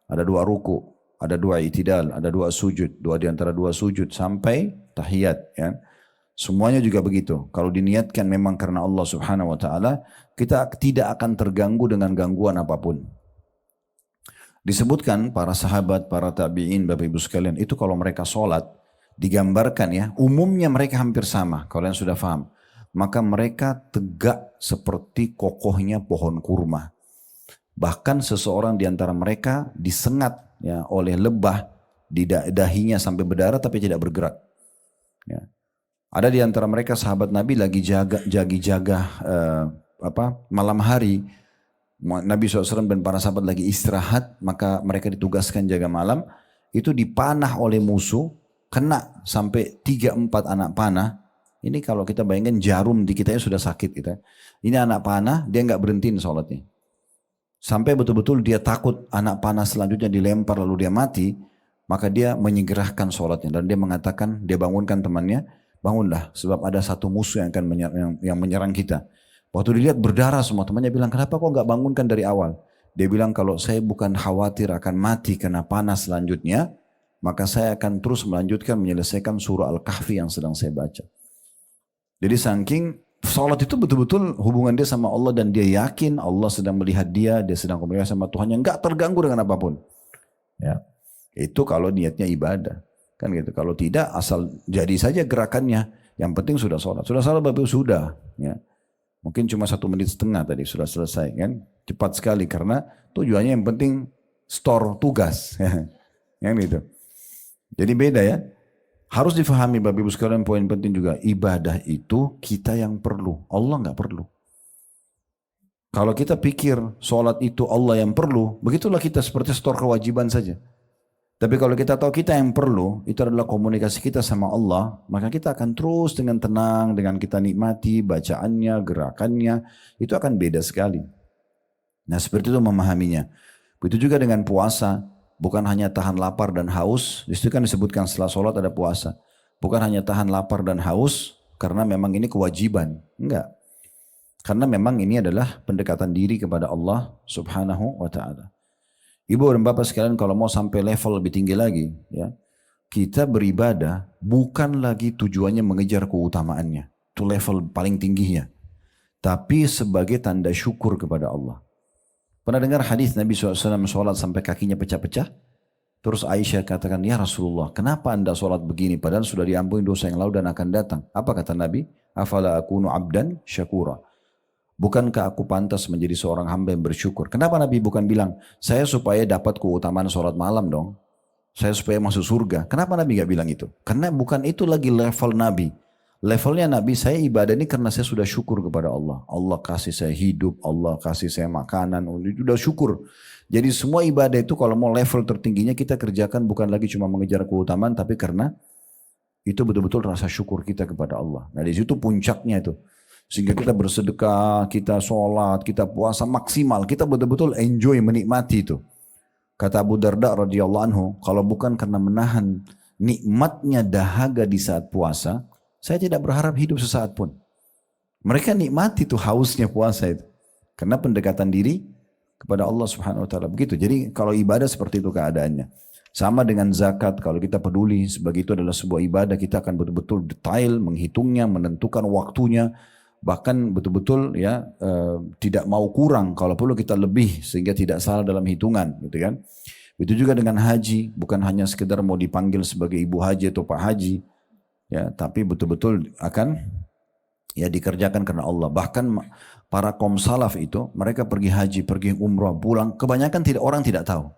Ada doa ruku, ada doa itidal, ada doa sujud. Doa di antara dua sujud sampai tahiyat. Ya. Semuanya juga begitu. Kalau diniatkan memang karena Allah subhanahu wa ta'ala, kita tidak akan terganggu dengan gangguan apapun. Disebutkan para sahabat, para tabi'in, Bapak Ibu sekalian, itu kalau mereka sholat, digambarkan ya, umumnya mereka hampir sama, kalian sudah paham. Maka mereka tegak seperti kokohnya pohon kurma. Bahkan seseorang di antara mereka disengat ya, oleh lebah di dahinya sampai berdarah tapi tidak bergerak. Ya. Ada di antara mereka sahabat Nabi lagi jaga malam hari. Nabi SAW dan para sahabat lagi istirahat, maka mereka ditugaskan jaga malam. Itu dipanah oleh musuh, kena sampai 3-4 anak panah. Ini kalau kita bayangkan jarum di kita sudah sakit kita. Ini anak panah, dia nggak berhentiin sholatnya. Sampai betul-betul dia takut anak panah selanjutnya dilempar lalu dia mati, maka dia menyegerakan sholatnya. Dan dia mengatakan, dia bangunkan temannya, bangunlah sebab ada satu musuh yang akan menyerang kita. Waktu dilihat berdarah semua, temannya bilang, kenapa kok nggak bangunkan dari awal? Dia bilang, kalau saya bukan khawatir akan mati karena panas selanjutnya, maka saya akan terus melanjutkan menyelesaikan surah Al-Kahfi yang sedang saya baca. Jadi saking sholat itu betul-betul hubungan dia sama Allah dan dia yakin Allah sedang melihat dia sedang komunikasi sama Tuhan yang nggak terganggu dengan apapun. Ya, itu kalau niatnya ibadah. Kan gitu. Kalau tidak asal jadi saja gerakannya. Yang penting sudah sholat. Sudah sholat Bapak sudah. Ya. Mungkin cuma 1,5 menit tadi sudah selesai kan. Cepat sekali karena tujuannya yang penting store tugas. Yang gitu. Jadi beda ya. Harus difahami Bapak Ibu sekalian poin penting juga. Ibadah itu kita yang perlu. Allah nggak perlu. Kalau kita pikir sholat itu Allah yang perlu. Begitulah kita seperti store kewajiban saja. Tapi kalau kita tahu kita yang perlu, itu adalah komunikasi kita sama Allah, maka kita akan terus dengan tenang, dengan kita nikmati bacaannya, gerakannya, itu akan beda sekali. Nah seperti itu memahaminya. Begitu juga dengan puasa, bukan hanya tahan lapar dan haus, disitu kan disebutkan setelah sholat ada puasa. Bukan hanya tahan lapar dan haus, karena memang ini kewajiban. Enggak. Karena memang ini adalah pendekatan diri kepada Allah subhanahu wa ta'ala. Ibu dan bapak sekalian kalau mau sampai level lebih tinggi lagi, ya, kita beribadah bukan lagi tujuannya mengejar keutamaannya. Itu level paling tingginya. Tapi sebagai tanda syukur kepada Allah. Pernah dengar hadis Nabi SAW sholat sampai kakinya pecah-pecah? Terus Aisyah katakan, ya Rasulullah, kenapa anda sholat begini? Padahal sudah diampuni dosa yang lalu dan akan datang. Apa kata Nabi? Afala akunu abdan syakura. Bukankah aku pantas menjadi seorang hamba yang bersyukur? Kenapa Nabi bukan bilang, saya supaya dapat keutamaan sholat malam dong. Saya supaya masuk surga. Kenapa Nabi gak bilang itu? Karena bukan itu lagi level Nabi. Levelnya Nabi, saya ibadah ini karena saya sudah syukur kepada Allah. Allah kasih saya hidup, Allah kasih saya makanan, sudah syukur. Jadi semua ibadah itu kalau mau level tertingginya kita kerjakan bukan lagi cuma mengejar keutamaan, tapi karena itu betul-betul rasa syukur kita kepada Allah. Nah di situ puncaknya itu. Sehingga kita bersedekah, kita sholat, kita puasa maksimal. Kita betul-betul enjoy, menikmati itu. Kata Abu Darda radhiyallahu anhu, kalau bukan karena menahan nikmatnya dahaga di saat puasa, saya tidak berharap hidup sesaat pun. Mereka nikmati tuh hausnya puasa itu. Karena pendekatan diri kepada Allah Subhanahu wa taala. Begitu. Jadi kalau ibadah seperti itu keadaannya. Sama dengan zakat, kalau kita peduli sebagai itu adalah sebuah ibadah, kita akan betul-betul detail menghitungnya, menentukan waktunya, bahkan betul-betul ya tidak mau kurang, kalau perlu kita lebih sehingga tidak salah dalam hitungan, gitu kan. Itu juga dengan haji, bukan hanya sekedar mau dipanggil sebagai ibu haji atau pak haji, ya, tapi betul-betul akan ya dikerjakan karena Allah. Bahkan para kaum salaf itu mereka pergi haji, pergi umrah, pulang, kebanyakan orang tidak tahu.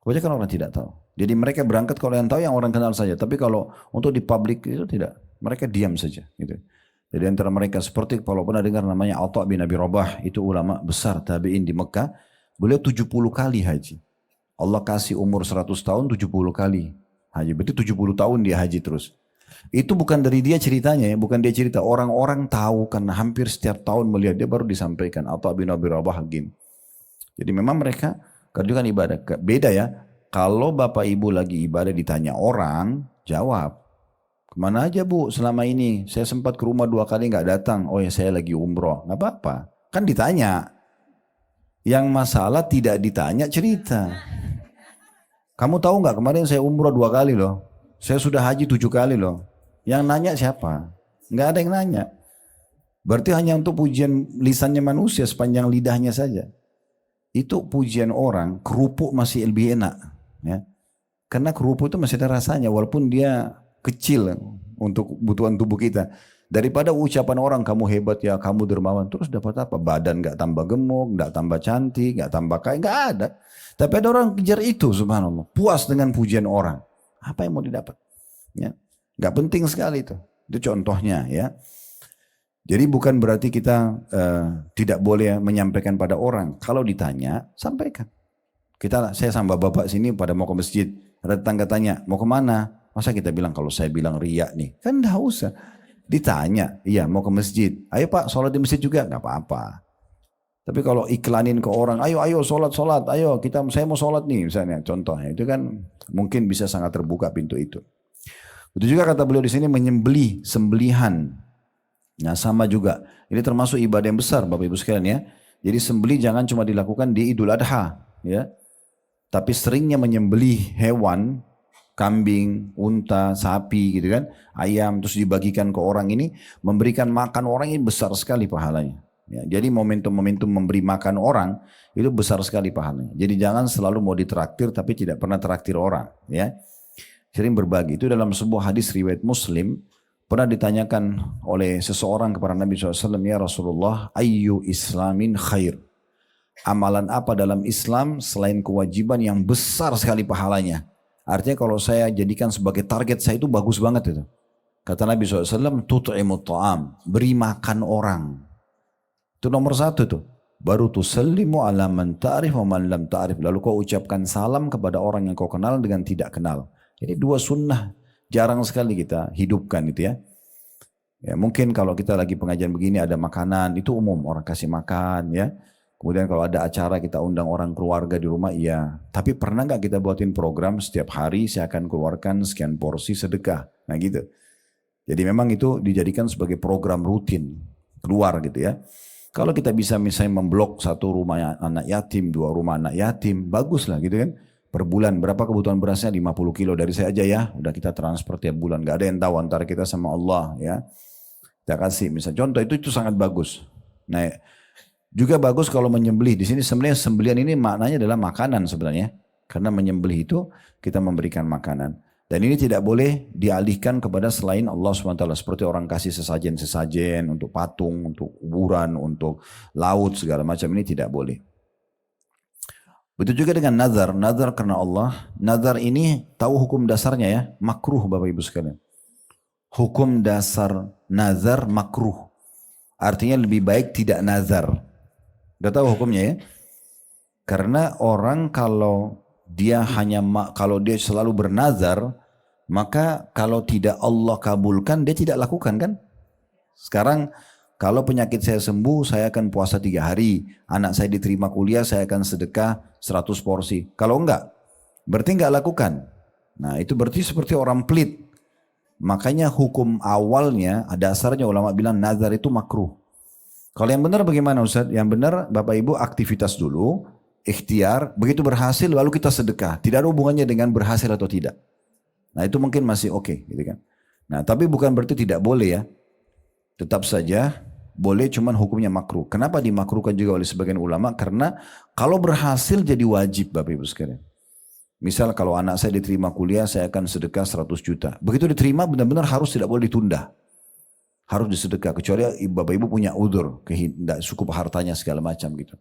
Kebanyakan orang tidak tahu. Jadi mereka berangkat, kalau yang tahu yang orang kenal saja. Tapi kalau untuk di publik itu tidak. Mereka diam saja. Gitu. Jadi antara mereka seperti kalau pernah dengar namanya Atha bin Abi Rabah. Itu ulama besar tabi'in di Mekah. Beliau 70 kali haji. Allah kasih umur 100 tahun 70 kali haji. Berarti 70 tahun dia haji terus. Itu bukan dari dia ceritanya ya. Bukan dia cerita. Orang-orang tahu karena hampir setiap tahun melihat dia baru disampaikan. Atha bin Abi Rabah gini. Jadi memang mereka kerjakan ibadah. Beda ya. Kalau bapak ibu lagi ibadah ditanya orang, jawab. Kemana aja bu selama ini? Saya sempat ke rumah 2 kali gak datang. Oh ya saya lagi umroh. Gak apa-apa. Kan ditanya. Yang masalah tidak ditanya cerita. Kamu tahu gak kemarin saya umroh 2 kali loh. Saya sudah haji 7 kali loh. Yang nanya siapa? Gak ada yang nanya. Berarti hanya untuk pujian lisannya manusia sepanjang lidahnya saja. Itu pujian orang, kerupuk masih lebih enak. Ya. Karena kerupuk itu masih ada rasanya walaupun dia kecil untuk kebutuhan tubuh kita. Daripada ucapan orang kamu hebat ya, kamu dermawan. Terus dapat apa? Badan gak tambah gemuk, gak tambah cantik, gak tambah kaya, gak ada. Tapi ada orang kejar itu subhanallah. Puas dengan pujian orang. Apa yang mau didapat? Ya. Gak penting sekali itu. Itu contohnya ya. Jadi bukan berarti kita tidak boleh menyampaikan pada orang. Kalau ditanya, sampaikan. Saya sama bapak sini pada mau ke masjid. Ada tetangga tanya, mau kemana? Masa kita bilang kalau saya bilang riak nih? Kan enggak usah. Ditanya, iya mau ke masjid. Ayo pak, sholat di masjid juga? Enggak apa-apa. Tapi kalau iklanin ke orang, ayo sholat, ayo saya mau sholat nih misalnya. Contohnya itu kan mungkin bisa sangat terbuka pintu itu. Itu juga kata beliau di sini menyembelih, sembelihan. Nah sama juga, ini termasuk ibadah yang besar Bapak Ibu sekalian ya. Jadi sembelih jangan cuma dilakukan di Idul Adha ya. Tapi seringnya menyembelih hewan, kambing, unta, sapi gitu kan, ayam terus dibagikan ke orang ini, memberikan makan orang ini besar sekali pahalanya. Ya, jadi momentum-momentum memberi makan orang itu besar sekali pahalanya. Jadi jangan selalu mau ditraktir tapi tidak pernah traktir orang ya. Sering berbagi, itu dalam sebuah hadis riwayat Muslim. Pernah ditanyakan oleh seseorang kepada Nabi SAW, ya Rasulullah, ayyu islamin khair. Amalan apa dalam Islam selain kewajiban yang besar sekali pahalanya. Artinya kalau saya jadikan sebagai target saya itu bagus banget itu. Kata Nabi SAW, tut'imut ta'am, beri makan orang. Itu nomor 1 tuh. Baru tusallimu ala man ta'rif wa man lam ta'rif. Lalu kau ucapkan salam kepada orang yang kau kenal dengan tidak kenal. Jadi 2 sunnah. Jarang sekali kita hidupkan itu ya. Ya mungkin kalau kita lagi pengajian begini ada makanan, itu umum orang kasih makan ya. Kemudian kalau ada acara kita undang orang keluarga di rumah, iya. Tapi pernah nggak kita buatin program setiap hari saya akan keluarkan sekian porsi sedekah. Nah gitu. Jadi memang itu dijadikan sebagai program rutin keluar gitu ya. Kalau kita bisa misalnya memblok 1 rumah anak yatim, 2 rumah anak yatim, bagus lah gitu kan. Per bulan berapa kebutuhan berasnya? 50 kilo dari saya aja ya. Udah kita transfer tiap bulan. Gak ada yang tahu antara kita sama Allah ya. Kita kasih misal contoh itu sangat bagus. Nah juga bagus kalau menyembelih. Di sini sebenarnya sembelihan ini maknanya adalah makanan sebenarnya. Karena menyembelih itu kita memberikan makanan. Dan ini tidak boleh dialihkan kepada selain Allah SWT. Seperti orang kasih sesajen-sesajen untuk patung, untuk kuburan, untuk laut segala macam, ini tidak boleh. Begitu juga dengan nazar. Nazar karena Allah. Nazar ini tahu hukum dasarnya ya. Makruh Bapak Ibu sekalian. Hukum dasar nazar makruh. Artinya lebih baik tidak nazar. Udah tahu hukumnya ya. Karena orang kalau dia kalau dia selalu bernazar, maka kalau tidak Allah kabulkan dia tidak lakukan kan. Sekarang kalau penyakit saya sembuh, saya akan puasa 3 hari. Anak saya diterima kuliah, saya akan sedekah 100 porsi. Kalau enggak, berarti enggak lakukan. Nah itu berarti seperti orang pelit. Makanya hukum awalnya, dasarnya ulama bilang nazar itu makruh. Kalau yang benar bagaimana Ustaz? Yang benar Bapak Ibu aktivitas dulu, ikhtiar, begitu berhasil lalu kita sedekah. Tidak ada hubungannya dengan berhasil atau tidak. Nah itu mungkin masih oke, gitu kan. Nah tapi bukan berarti tidak boleh ya. Tetap saja boleh, cuman hukumnya makruh. Kenapa dimakruhkan juga oleh sebagian ulama? Karena kalau berhasil jadi wajib Bapak Ibu sekalian. Misal kalau anak saya diterima kuliah, saya akan sedekah 100 juta. Begitu diterima benar-benar harus, tidak boleh ditunda. Harus disedekah, kecuali Bapak Ibu punya udzur, tidak cukup hartanya segala macam gitu.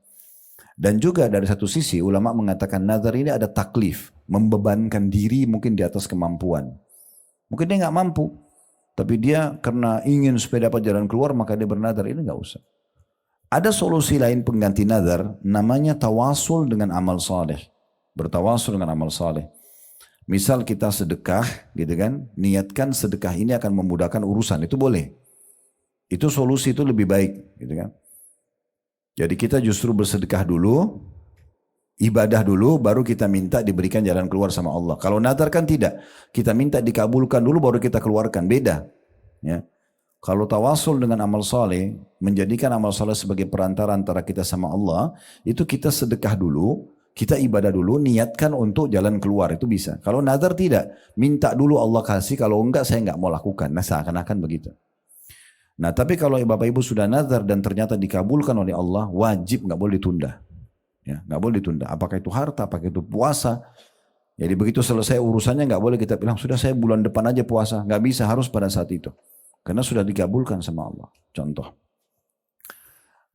Dan juga dari satu sisi ulama mengatakan nazar ini ada taklif, membebankan diri mungkin di atas kemampuan. Mungkin dia nggak mampu, tapi dia karena ingin supaya dapat jalan keluar maka dia bernazar, ini nggak usah. Ada solusi lain pengganti nazar, namanya tawasul dengan amal saleh. Bertawasul dengan amal saleh. Misal kita sedekah, gitu kan, niatkan sedekah ini akan memudahkan urusan, itu boleh. Itu solusi, itu lebih baik, gitu kan. Jadi kita justru bersedekah dulu, ibadah dulu, baru kita minta diberikan jalan keluar sama Allah. Kalau nazar kan tidak, kita minta dikabulkan dulu, baru kita keluarkan, beda. Ya. Kalau tawasul dengan amal saleh, menjadikan amal saleh sebagai perantara antara kita sama Allah, itu kita sedekah dulu, kita ibadah dulu, niatkan untuk jalan keluar, itu bisa. Kalau nazar tidak, minta dulu Allah kasih, kalau enggak saya enggak mau lakukan. Nah seakan-akan begitu. Nah tapi kalau Bapak Ibu sudah nazar dan ternyata dikabulkan oleh Allah, wajib, nggak boleh ditunda. Ya, nggak boleh ditunda. Apakah itu harta, apakah itu puasa. Jadi begitu selesai urusannya nggak boleh kita bilang sudah saya bulan depan aja puasa. Nggak bisa, harus pada saat itu. Karena sudah dikabulkan sama Allah. Contoh.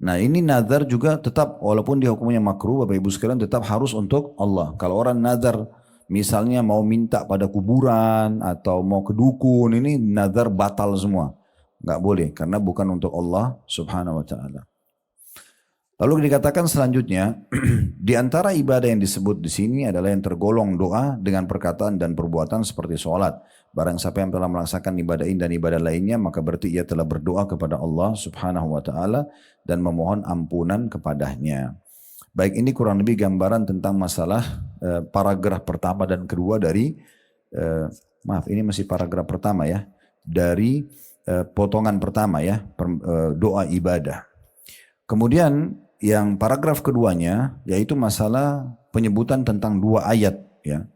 Nah ini nazar juga tetap walaupun dia hukumnya makruh, Bapak Ibu sekalian tetap harus untuk Allah. Kalau orang nazar misalnya mau minta pada kuburan atau mau ke dukun, ini nazar batal semua. Nggak boleh, karena bukan untuk Allah subhanahu wa ta'ala. Lalu dikatakan selanjutnya, di antara ibadah yang disebut di sini adalah yang tergolong doa dengan perkataan dan perbuatan seperti sholat. Barang siapa yang telah melaksanakan ibadah ini dan ibadah lainnya, maka berarti ia telah berdoa kepada Allah subhanahu wa ta'ala dan memohon ampunan kepadanya. Baik, ini kurang lebih gambaran tentang masalah paragraf pertama dan kedua dari, maaf ini masih paragraf pertama ya, dari potongan pertama ya, doa ibadah. Kemudian yang paragraf keduanya yaitu masalah penyebutan tentang dua ayat ya.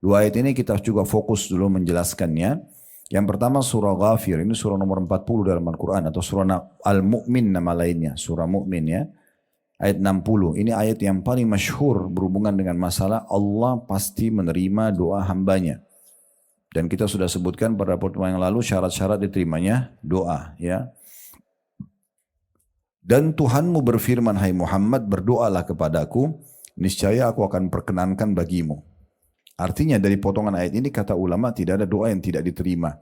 Dua ayat ini kita juga fokus dulu menjelaskannya. Yang pertama surah Ghafir, ini surah nomor 40 dalam Al-Quran atau surah Al-Mu'min nama lainnya, surah Mu'min ya. Ayat 60, ini ayat yang paling masyhur berhubungan dengan masalah Allah pasti menerima doa hambanya. Dan kita sudah sebutkan pada pertemuan yang lalu syarat-syarat diterimanya doa ya. Dan Tuhanmu berfirman, hai Muhammad, berdoalah kepadaku, niscaya aku akan perkenankan bagimu. Artinya dari potongan ayat ini kata ulama tidak ada doa yang tidak diterima.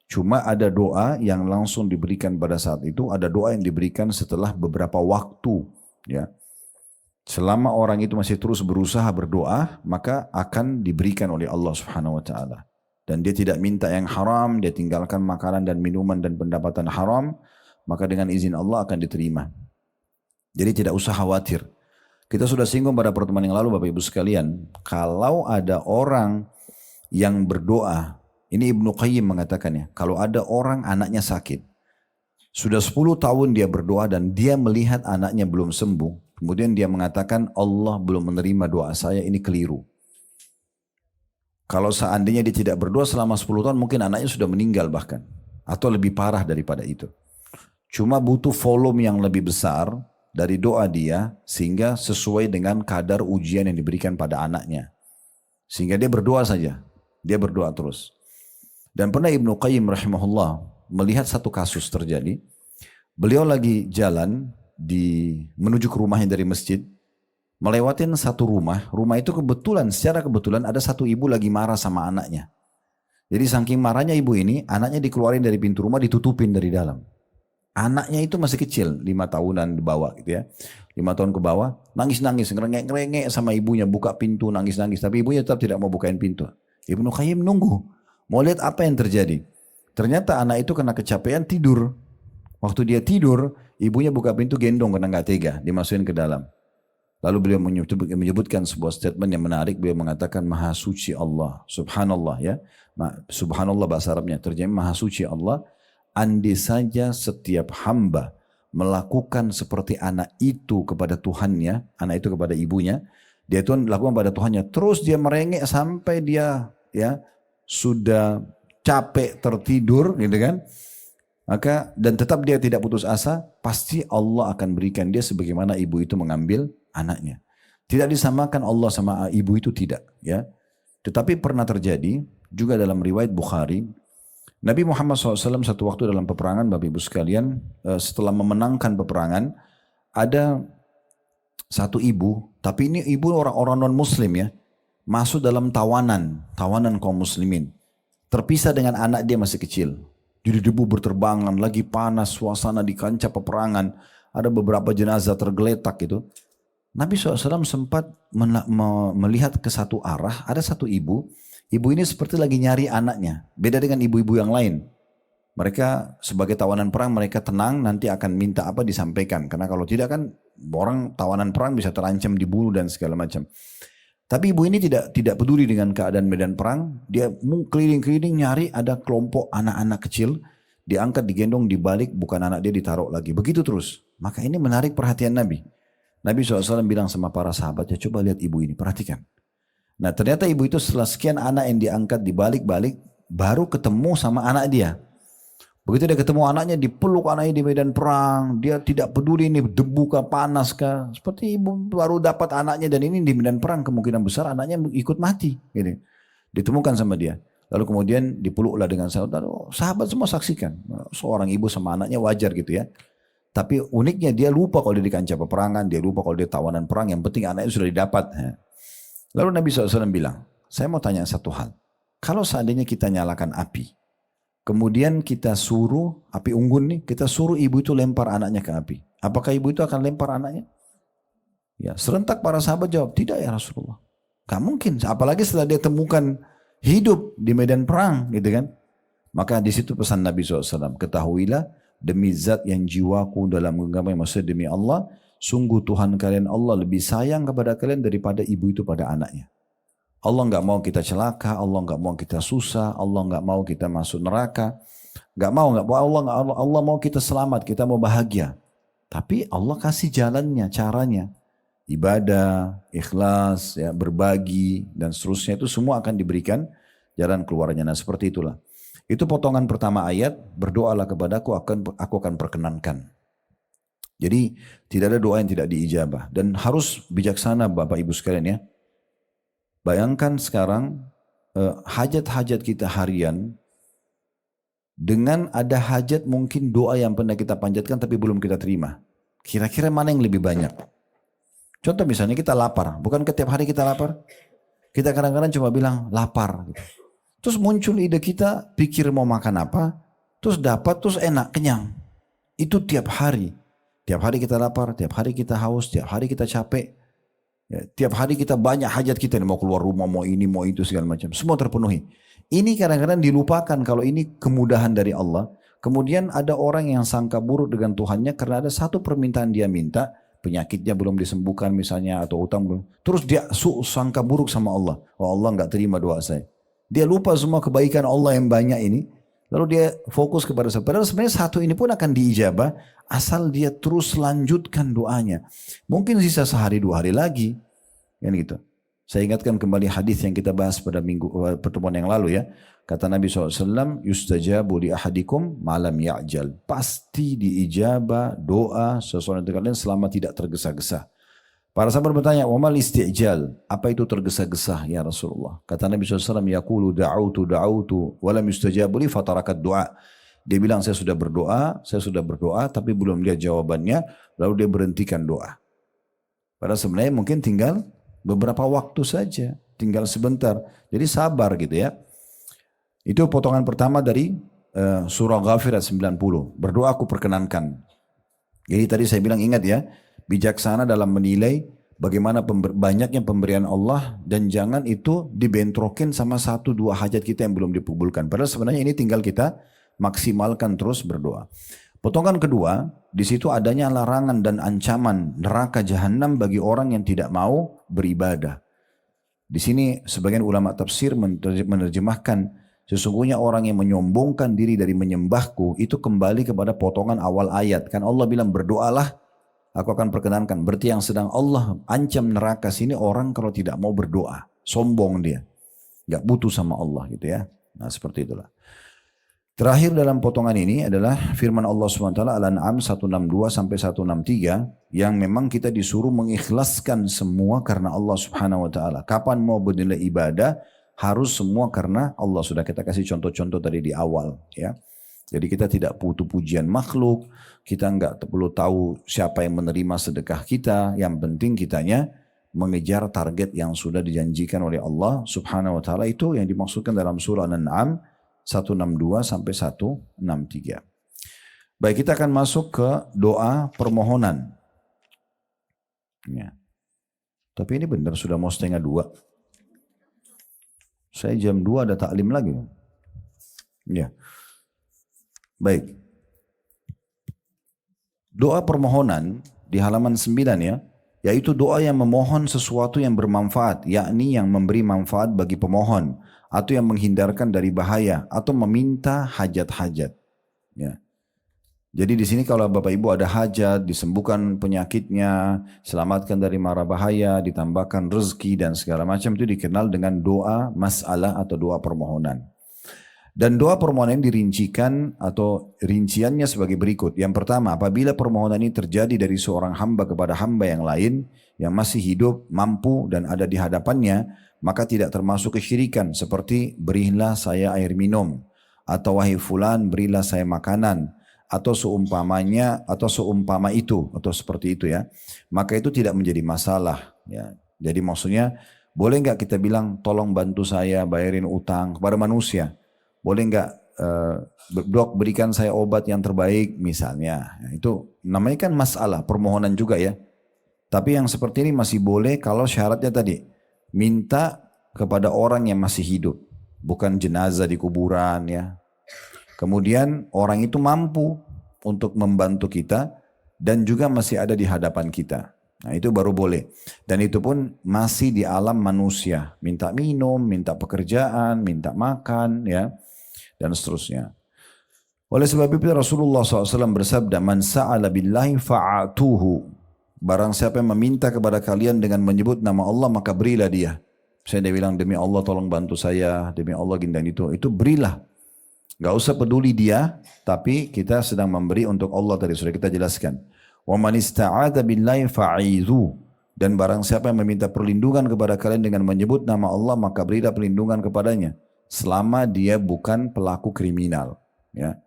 Cuma ada doa yang langsung diberikan pada saat itu, ada doa yang diberikan setelah beberapa waktu ya. Selama orang itu masih terus berusaha berdoa, maka akan diberikan oleh Allah Subhanahu wa taala. Dan dia tidak minta yang haram, dia tinggalkan makanan dan minuman dan pendapatan haram, maka dengan izin Allah akan diterima. Jadi tidak usah khawatir. Kita sudah singgung pada pertemuan yang lalu Bapak Ibu sekalian, kalau ada orang yang berdoa, ini Ibnu Qayyim mengatakannya, kalau ada orang anaknya sakit, sudah 10 tahun dia berdoa dan dia melihat anaknya belum sembuh, kemudian dia mengatakan Allah belum menerima doa saya, ini keliru. Kalau seandainya dia tidak berdoa selama 10 tahun, mungkin anaknya sudah meninggal bahkan. Atau lebih parah daripada itu. Cuma butuh volume yang lebih besar dari doa dia, sehingga sesuai dengan kadar ujian yang diberikan pada anaknya. Sehingga dia berdoa saja. Dia berdoa terus. Dan pernah Ibnu Qayyim rahimahullah melihat satu kasus terjadi. Beliau lagi jalan menuju ke rumahnya dari masjid. Melewatin satu rumah itu kebetulan, secara kebetulan ada satu ibu lagi marah sama anaknya. Jadi saking marahnya ibu ini, anaknya dikeluarin dari pintu rumah, ditutupin dari dalam. Anaknya itu masih kecil, 5 tahunan di bawah gitu ya. 5 tahun ke bawah, nangis-nangis, ngerengek-ngerengek sama ibunya, buka pintu, nangis-nangis. Tapi ibunya tetap tidak mau bukain pintu. Ibnu Qayyim nunggu, mau lihat apa yang terjadi. Ternyata anak itu kena kecapean tidur. Waktu dia tidur, ibunya buka pintu gendong karena gak tega, dimasukin ke dalam. Lalu beliau menyebutkan sebuah statement yang menarik. Beliau mengatakan Maha Suci Allah, Subhanallah ya. Subhanallah bahasa Arabnya, terjemah Maha Suci Allah. Andai saja setiap hamba melakukan seperti anak itu kepada Tuhannya, anak itu kepada ibunya, dia itu lakukan pada Tuhannya, terus dia merengek sampai dia ya sudah capek tertidur gitu kan, maka dan tetap dia tidak putus asa, pasti Allah akan berikan dia sebagaimana ibu itu mengambil anaknya. Tidak disamakan Allah sama ibu itu, tidak ya. Tetapi pernah terjadi juga dalam riwayat Bukhari, Nabi Muhammad SAW satu waktu dalam peperangan, Bapak Ibu sekalian, setelah memenangkan peperangan, ada satu ibu, tapi ini ibu orang-orang non-muslim ya, masuk dalam tawanan kaum muslimin. Terpisah dengan anak dia masih kecil. Jadi debu berterbangan, lagi panas, suasana di kancah peperangan, ada beberapa jenazah tergeletak gitu. Nabi SAW sempat melihat ke satu arah, ada satu ibu ini seperti lagi nyari anaknya, beda dengan ibu-ibu yang lain. Mereka sebagai tawanan perang, mereka tenang, nanti akan minta apa disampaikan. Karena kalau tidak kan orang tawanan perang bisa terancam dibunuh dan segala macam. Tapi ibu ini tidak peduli dengan keadaan medan perang, dia keliling-keliling nyari ada kelompok anak-anak kecil, diangkat, digendong, dibalik, bukan anak dia ditaruh lagi. Begitu terus. Maka ini menarik perhatian Nabi. Nabi SAW bilang sama para sahabatnya, coba lihat ibu ini, perhatikan. Nah ternyata ibu itu setelah sekian anak yang diangkat dibalik-balik, baru ketemu sama anak dia. Begitu dia ketemu anaknya, dipeluk anaknya di medan perang, dia tidak peduli ini debu kah, panas kah. Seperti ibu baru dapat anaknya dan ini di medan perang, kemungkinan besar anaknya ikut mati. Gitu. Ditemukan sama dia. Lalu kemudian dipeluklah dengan sahabat, sahabat semua saksikan. Seorang ibu sama anaknya wajar gitu ya. Tapi uniknya dia lupa kalau dia di kancah peperangan, dia lupa kalau dia tawanan perang, yang penting anaknya sudah didapat. Lalu Nabi SAW bilang, saya mau tanya satu hal. Kalau seandainya kita nyalakan api, kemudian kita suruh, api unggun nih, kita suruh ibu itu lempar anaknya ke api. Apakah ibu itu akan lempar anaknya? Ya, serentak para sahabat jawab, tidak ya Rasulullah. Gak mungkin, apalagi setelah dia temukan hidup di medan perang gitu kan. Maka di situ pesan Nabi SAW, ketahuilah, demi zat yang jiwaku dalam genggaman, maksudnya demi Allah, sungguh Tuhan kalian Allah lebih sayang kepada kalian daripada ibu itu pada anaknya. Allah nggak mau kita celaka, Allah nggak mau kita susah, Allah nggak mau kita masuk neraka, nggak mau Allah mau kita selamat, kita mau bahagia. Tapi Allah kasih jalannya, caranya, ibadah, ikhlas, ya, berbagi dan seterusnya itu semua akan diberikan jalan keluarnya. Nah seperti itulah. Itu potongan pertama ayat, berdoalah kepadaku, aku akan perkenankan. Jadi tidak ada doa yang tidak diijabah. Dan harus bijaksana Bapak Ibu sekalian ya. Bayangkan sekarang hajat-hajat kita harian, dengan ada hajat mungkin doa yang pernah kita panjatkan tapi belum kita terima. Kira-kira mana yang lebih banyak? Contoh misalnya kita lapar, bukan setiap hari kita lapar? Kita kadang-kadang cuma bilang lapar. Gitu. Terus muncul ide kita, pikir mau makan apa, terus dapat, terus enak, kenyang. Itu tiap hari. Tiap hari kita lapar, tiap hari kita haus, tiap hari kita capek. Ya, tiap hari kita banyak hajat kita, mau keluar rumah, mau ini, mau itu, segala macam. Semua terpenuhi. Ini kadang-kadang dilupakan kalau ini kemudahan dari Allah. Kemudian ada orang yang sangka buruk dengan Tuhannya karena ada satu permintaan dia minta, penyakitnya belum disembuhkan misalnya, atau utang belum. Terus dia sangka buruk sama Allah. Oh Allah nggak terima doa saya. Dia lupa semua kebaikan Allah yang banyak ini. Lalu dia fokus kepada satu. Padahal sebenarnya satu ini pun akan diijabah asal dia terus lanjutkan doanya. Mungkin sisa sehari 2 hari lagi. Kan gitu. Saya ingatkan kembali hadis yang kita bahas pada pertemuan yang lalu ya. Kata Nabi SAW, yustajabu li ahadikum malam ya'jal. Pasti diijabah doa seseorang dari kalian selama tidak tergesa-gesa. Para sahabat bertanya, wa mal isti'jal? Apa itu tergesa-gesa ya Rasulullah? Kata Nabi SAW, yaqulu da'autu wa lam yustajabu li fatarakat doa. Dia bilang saya sudah berdoa tapi belum lihat jawabannya, lalu dia berhentikan doa. Padahal sebenarnya mungkin tinggal beberapa waktu saja, tinggal sebentar. Jadi sabar gitu ya. Itu potongan pertama dari surah Ghafir ayat 90. Berdoa aku perkenankan. Jadi tadi saya bilang ingat ya, bijaksana dalam menilai bagaimana banyaknya pemberian Allah dan jangan itu dibentrokin sama 1-2 hajat kita yang belum dikabulkan. Padahal sebenarnya ini tinggal kita maksimalkan terus berdoa. Potongan kedua, di situ adanya larangan dan ancaman neraka jahanam bagi orang yang tidak mau beribadah. Di sini sebagian ulama tafsir menerjemahkan Sesungguhnya orang yang menyombongkan diri dari menyembahku itu kembali kepada potongan awal ayat. Kan Allah bilang berdoalah, aku akan perkenankan. Berarti yang sedang Allah ancam neraka sini orang kalau tidak mau berdoa. Sombong dia. Gak butuh sama Allah gitu ya. Nah seperti itulah. Terakhir dalam potongan ini adalah firman Allah SWT Al-An'am 162 sampai 163 yang memang kita disuruh mengikhlaskan semua karena Allah Subhanahu wa taala. Kapan mau bernilai ibadah harus semua karena Allah. Sudah kita kasih contoh-contoh tadi di awal ya. Jadi kita tidak butuh pujian makhluk, kita enggak perlu tahu siapa yang menerima sedekah kita, yang penting kitanya mengejar target yang sudah dijanjikan oleh Allah Subhanahu wa taala. Itu yang dimaksudkan dalam surah Al-An'am 162 sampai 163. Baik, kita akan masuk ke doa permohonan. Ya. Tapi ini benar sudah mau 1:30. Saya jam 2 ada taklim lagi. Ya. Baik. Doa permohonan di halaman 9 ya, yaitu doa yang memohon sesuatu yang bermanfaat, yakni yang memberi manfaat bagi pemohon, atau yang menghindarkan dari bahaya, atau meminta hajat-hajat. Ya. Jadi di sini kalau Bapak Ibu ada hajat, disembuhkan penyakitnya, selamatkan dari mara bahaya, ditambahkan rezeki dan segala macam, itu dikenal dengan doa masalah atau doa permohonan. Dan doa permohonan dirincikan atau rinciannya sebagai berikut. Yang pertama, apabila permohonan ini terjadi dari seorang hamba kepada hamba yang lain, yang masih hidup, mampu dan ada di hadapannya, maka tidak termasuk kesyirikan seperti berilah saya air minum, atau wahai fulan berilah saya makanan, atau seumpamanya, atau seumpama itu, atau seperti itu ya. Maka itu tidak menjadi masalah ya. Jadi maksudnya boleh nggak kita bilang tolong bantu saya bayarin utang kepada manusia? Boleh nggak dok berikan saya obat yang terbaik misalnya. Nah, itu namanya kan masalah permohonan juga ya. Tapi yang seperti ini masih boleh kalau syaratnya tadi minta kepada orang yang masih hidup, bukan jenazah di kuburan ya. Kemudian orang itu mampu untuk membantu kita dan juga masih ada di hadapan kita. Nah itu baru boleh. Dan itu pun masih di alam manusia. Minta minum, minta pekerjaan, minta makan ya. Dan seterusnya. Oleh sebab itu Rasulullah SAW bersabda, man sa'ala billahi fa'atuhu. Barang siapa yang meminta kepada kalian dengan menyebut nama Allah, maka berilah dia. Saya dia bilang, demi Allah tolong bantu saya, demi Allah gini dan itu berilah. Gak usah peduli dia, tapi kita sedang memberi untuk Allah tadi sudah kita jelaskan. Wa man ista'adha billahi fa'idhu. Dan barang siapa yang meminta perlindungan kepada kalian dengan menyebut nama Allah, maka berilah perlindungan kepadanya. Selama dia bukan pelaku kriminal. Ya.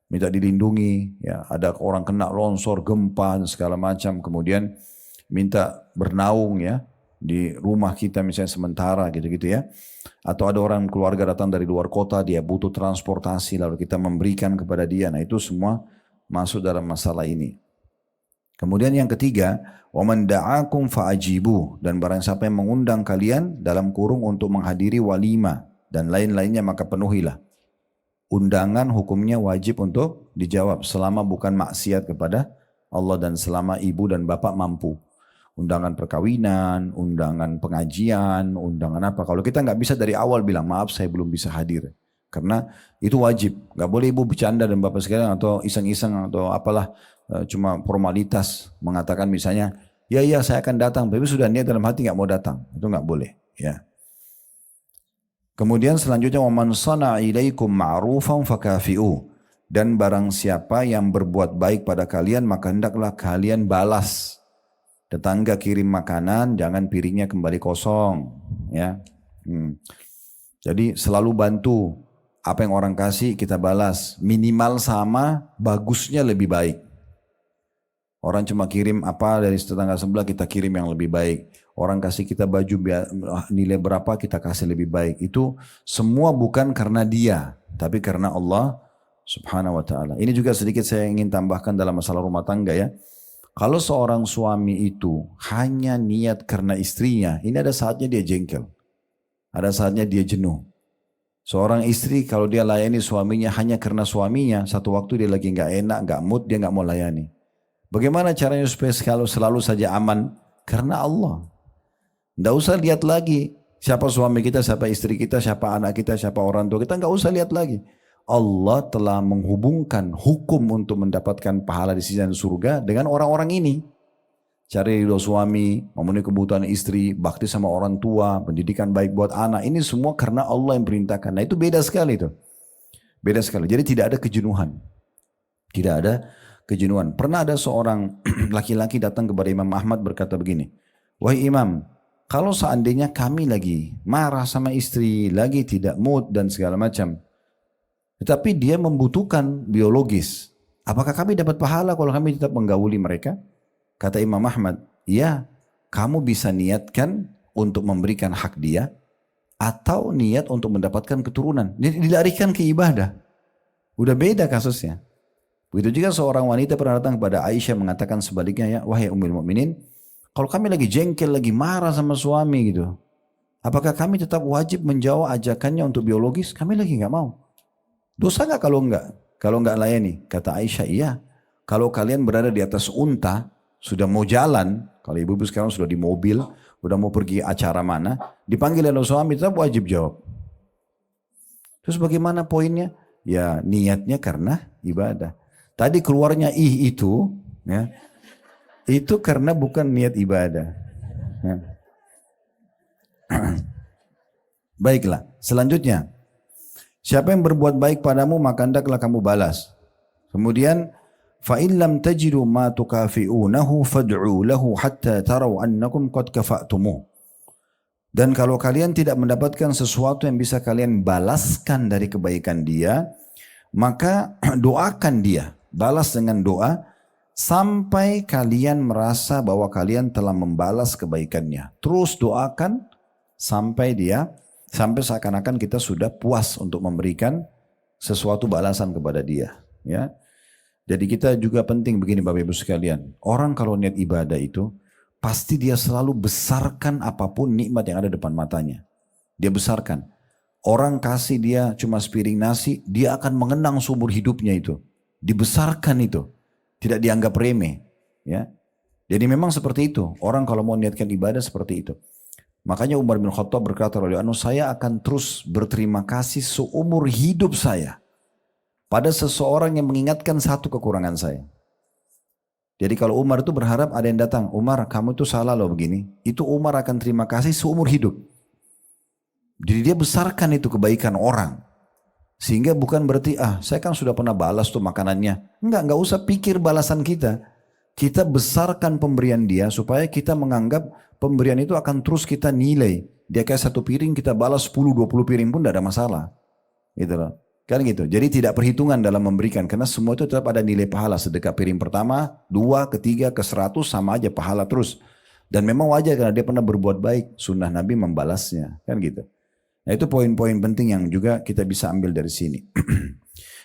Minta dilindungi, ya. Ada orang kena longsor, gempa, dan segala macam. Kemudian minta bernaung ya di rumah kita misalnya sementara gitu-gitu ya. Atau ada orang keluarga datang dari luar kota, dia butuh transportasi, lalu kita memberikan kepada dia. Nah itu semua masuk dalam masalah ini. Kemudian yang ketiga, وَمَنْ دَعَاكُمْ فَأَجِيبُوا. Dan barang siapa yang mengundang kalian dalam kurung untuk menghadiri walimah dan lain-lainnya, maka penuhilah. Undangan hukumnya wajib untuk dijawab selama bukan maksiat kepada Allah dan selama ibu dan bapak mampu. Undangan perkawinan, undangan pengajian, undangan apa. Kalau kita nggak bisa dari awal bilang maaf saya belum bisa hadir. Karena itu wajib. Nggak boleh ibu bercanda dan bapak sekalian atau iseng-iseng atau apalah cuma formalitas mengatakan misalnya ya saya akan datang tapi sudah niat dalam hati nggak mau datang. Itu nggak boleh ya. Kemudian selanjutnya waman sana'a ilaikum ma'rufan fakafi'u. Dan barang siapa yang berbuat baik pada kalian maka hendaklah kalian balas. Tetangga kirim makanan jangan piringnya kembali kosong ya. Jadi selalu bantu apa yang orang kasih kita balas, minimal sama, bagusnya lebih baik. Orang cuma kirim apa dari tetangga sebelah kita kirim yang lebih baik. Orang kasih kita baju nilai berapa kita kasih lebih baik. Itu semua bukan karena dia, tapi karena Allah Subhanahu wa taala. Ini juga sedikit saya ingin tambahkan dalam masalah rumah tangga ya. Kalau seorang suami itu hanya niat karena istrinya, ini ada saatnya dia jengkel. Ada saatnya dia jenuh. Seorang istri kalau dia layani suaminya hanya karena suaminya, satu waktu dia lagi nggak enak, nggak mood, dia nggak mau layani. Bagaimana caranya supaya selalu saja aman? Karena Allah. Tidak usah lihat lagi Siapa suami kita, siapa istri kita, siapa anak kita, siapa orang tua kita, nggak usah lihat lagi. Allah telah menghubungkan hukum untuk mendapatkan pahala di sisi surga dengan orang-orang ini. Cari ridho suami, memenuhi kebutuhan istri, bakti sama orang tua, pendidikan baik buat anak. Ini semua karena Allah yang perintahkan. Nah itu beda sekali itu. Beda sekali. Jadi tidak ada kejenuhan. Tidak ada kejenuhan. Pernah ada seorang laki-laki datang kepada Imam Ahmad berkata begini. Wahai Imam, kalau seandainya kami lagi marah sama istri, lagi tidak mood dan segala macam. Tetapi dia membutuhkan biologis. Apakah kami dapat pahala kalau kami tetap menggauli mereka? Kata Imam Ahmad, ya kamu bisa niatkan untuk memberikan hak dia atau niat untuk mendapatkan keturunan. Dilarikan ke ibadah. Udah beda kasusnya. Begitu juga seorang wanita pernah datang kepada Aisyah mengatakan sebaliknya, ya wahai Ummul Mukminin, kalau kami lagi jengkel, lagi marah sama suami gitu, apakah kami tetap wajib menjawab ajakannya untuk biologis? Kami lagi nggak mau. Dosa nggak kalau nggak? Kalau nggak layani? Kata Aisyah, iya. Kalau kalian berada di atas unta, sudah mau jalan, kalau ibu-ibu sekarang sudah di mobil, udah mau pergi acara mana, dipanggil oleh suami tetap wajib jawab. Terus bagaimana poinnya? Ya niatnya karena ibadah. Tadi keluarnya itu, ya, itu karena bukan niat ibadah. Ya. Baiklah, selanjutnya. Siapa yang berbuat baik padamu maka hendaklah kamu balas. Kemudian فَإِنْ لَمْ تَجِدُوا مَا تُكَافِئُونَهُ فَادْعُوا لَهُ حَتَّى تَرَوْا أَنَّكُمْ قَدْ كَفَأْتُمُهُ. Dan kalau kalian tidak mendapatkan sesuatu yang bisa kalian balaskan dari kebaikan dia, maka doakan dia, balas dengan doa sampai kalian merasa bahwa kalian telah membalas kebaikannya. Terus doakan sampai sampai seakan-akan kita sudah puas untuk memberikan sesuatu balasan kepada dia, ya. Jadi kita juga penting begini Bapak Ibu sekalian. Orang kalau niat ibadah itu, pasti dia selalu besarkan apapun nikmat yang ada depan matanya. Dia besarkan. Orang kasih dia cuma sepiring nasi, dia akan mengenang seumur hidupnya itu. Dibesarkan itu. Tidak dianggap remeh. Ya. Jadi memang seperti itu. Orang kalau mau niatkan ibadah seperti itu. Makanya Umar bin Khattab berkata, saya akan terus berterima kasih seumur hidup saya pada seseorang yang mengingatkan satu kekurangan saya. Jadi kalau Umar itu berharap ada yang datang, Umar kamu itu salah loh begini. Itu Umar akan terima kasih seumur hidup. Jadi dia besarkan itu kebaikan orang. Sehingga bukan berarti, saya kan sudah pernah balas tuh makanannya. Enggak usah pikir balasan kita. Kita besarkan pemberian dia supaya kita menganggap pemberian itu akan terus kita nilai. Dia kayak satu piring kita balas 10-20 piring pun tidak ada masalah. Gitu loh. Kan gitu. Jadi tidak perhitungan dalam memberikan. Karena semua itu tetap ada nilai pahala. Sedekah piring pertama, 2, ketiga, ke 100 sama aja pahala terus. Dan memang wajar karena dia pernah berbuat baik. Sunnah Nabi membalasnya. Kan gitu. Nah itu poin-poin penting yang juga kita bisa ambil dari sini.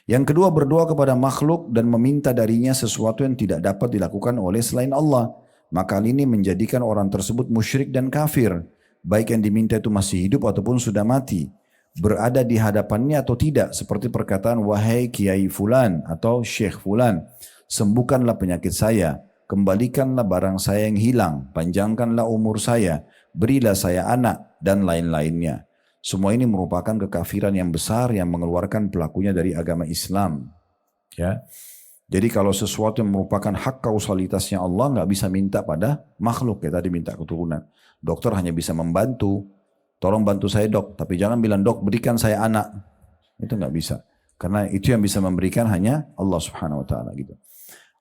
Yang kedua berdoa kepada makhluk dan meminta darinya sesuatu yang tidak dapat dilakukan oleh selain Allah. Maka hal ini menjadikan orang tersebut musyrik dan kafir. Baik yang diminta itu masih hidup ataupun sudah mati. Berada di hadapannya atau tidak, seperti perkataan wahai kiai fulan atau syekh fulan, sembuhkanlah penyakit saya, kembalikanlah barang saya yang hilang, panjangkanlah umur saya, berilah saya anak dan lain-lainnya. Semua ini merupakan kekafiran yang besar yang mengeluarkan pelakunya dari agama Islam. Ya, jadi kalau sesuatu yang merupakan hak kausalitasnya Allah nggak bisa minta pada makhluk, ya tadi minta keturunan. Dokter hanya bisa membantu. Tolong bantu saya dok, tapi jangan bilang dok berikan saya anak. Itu nggak bisa. Karena itu yang bisa memberikan hanya Allah subhanahu wa ta'ala gitu.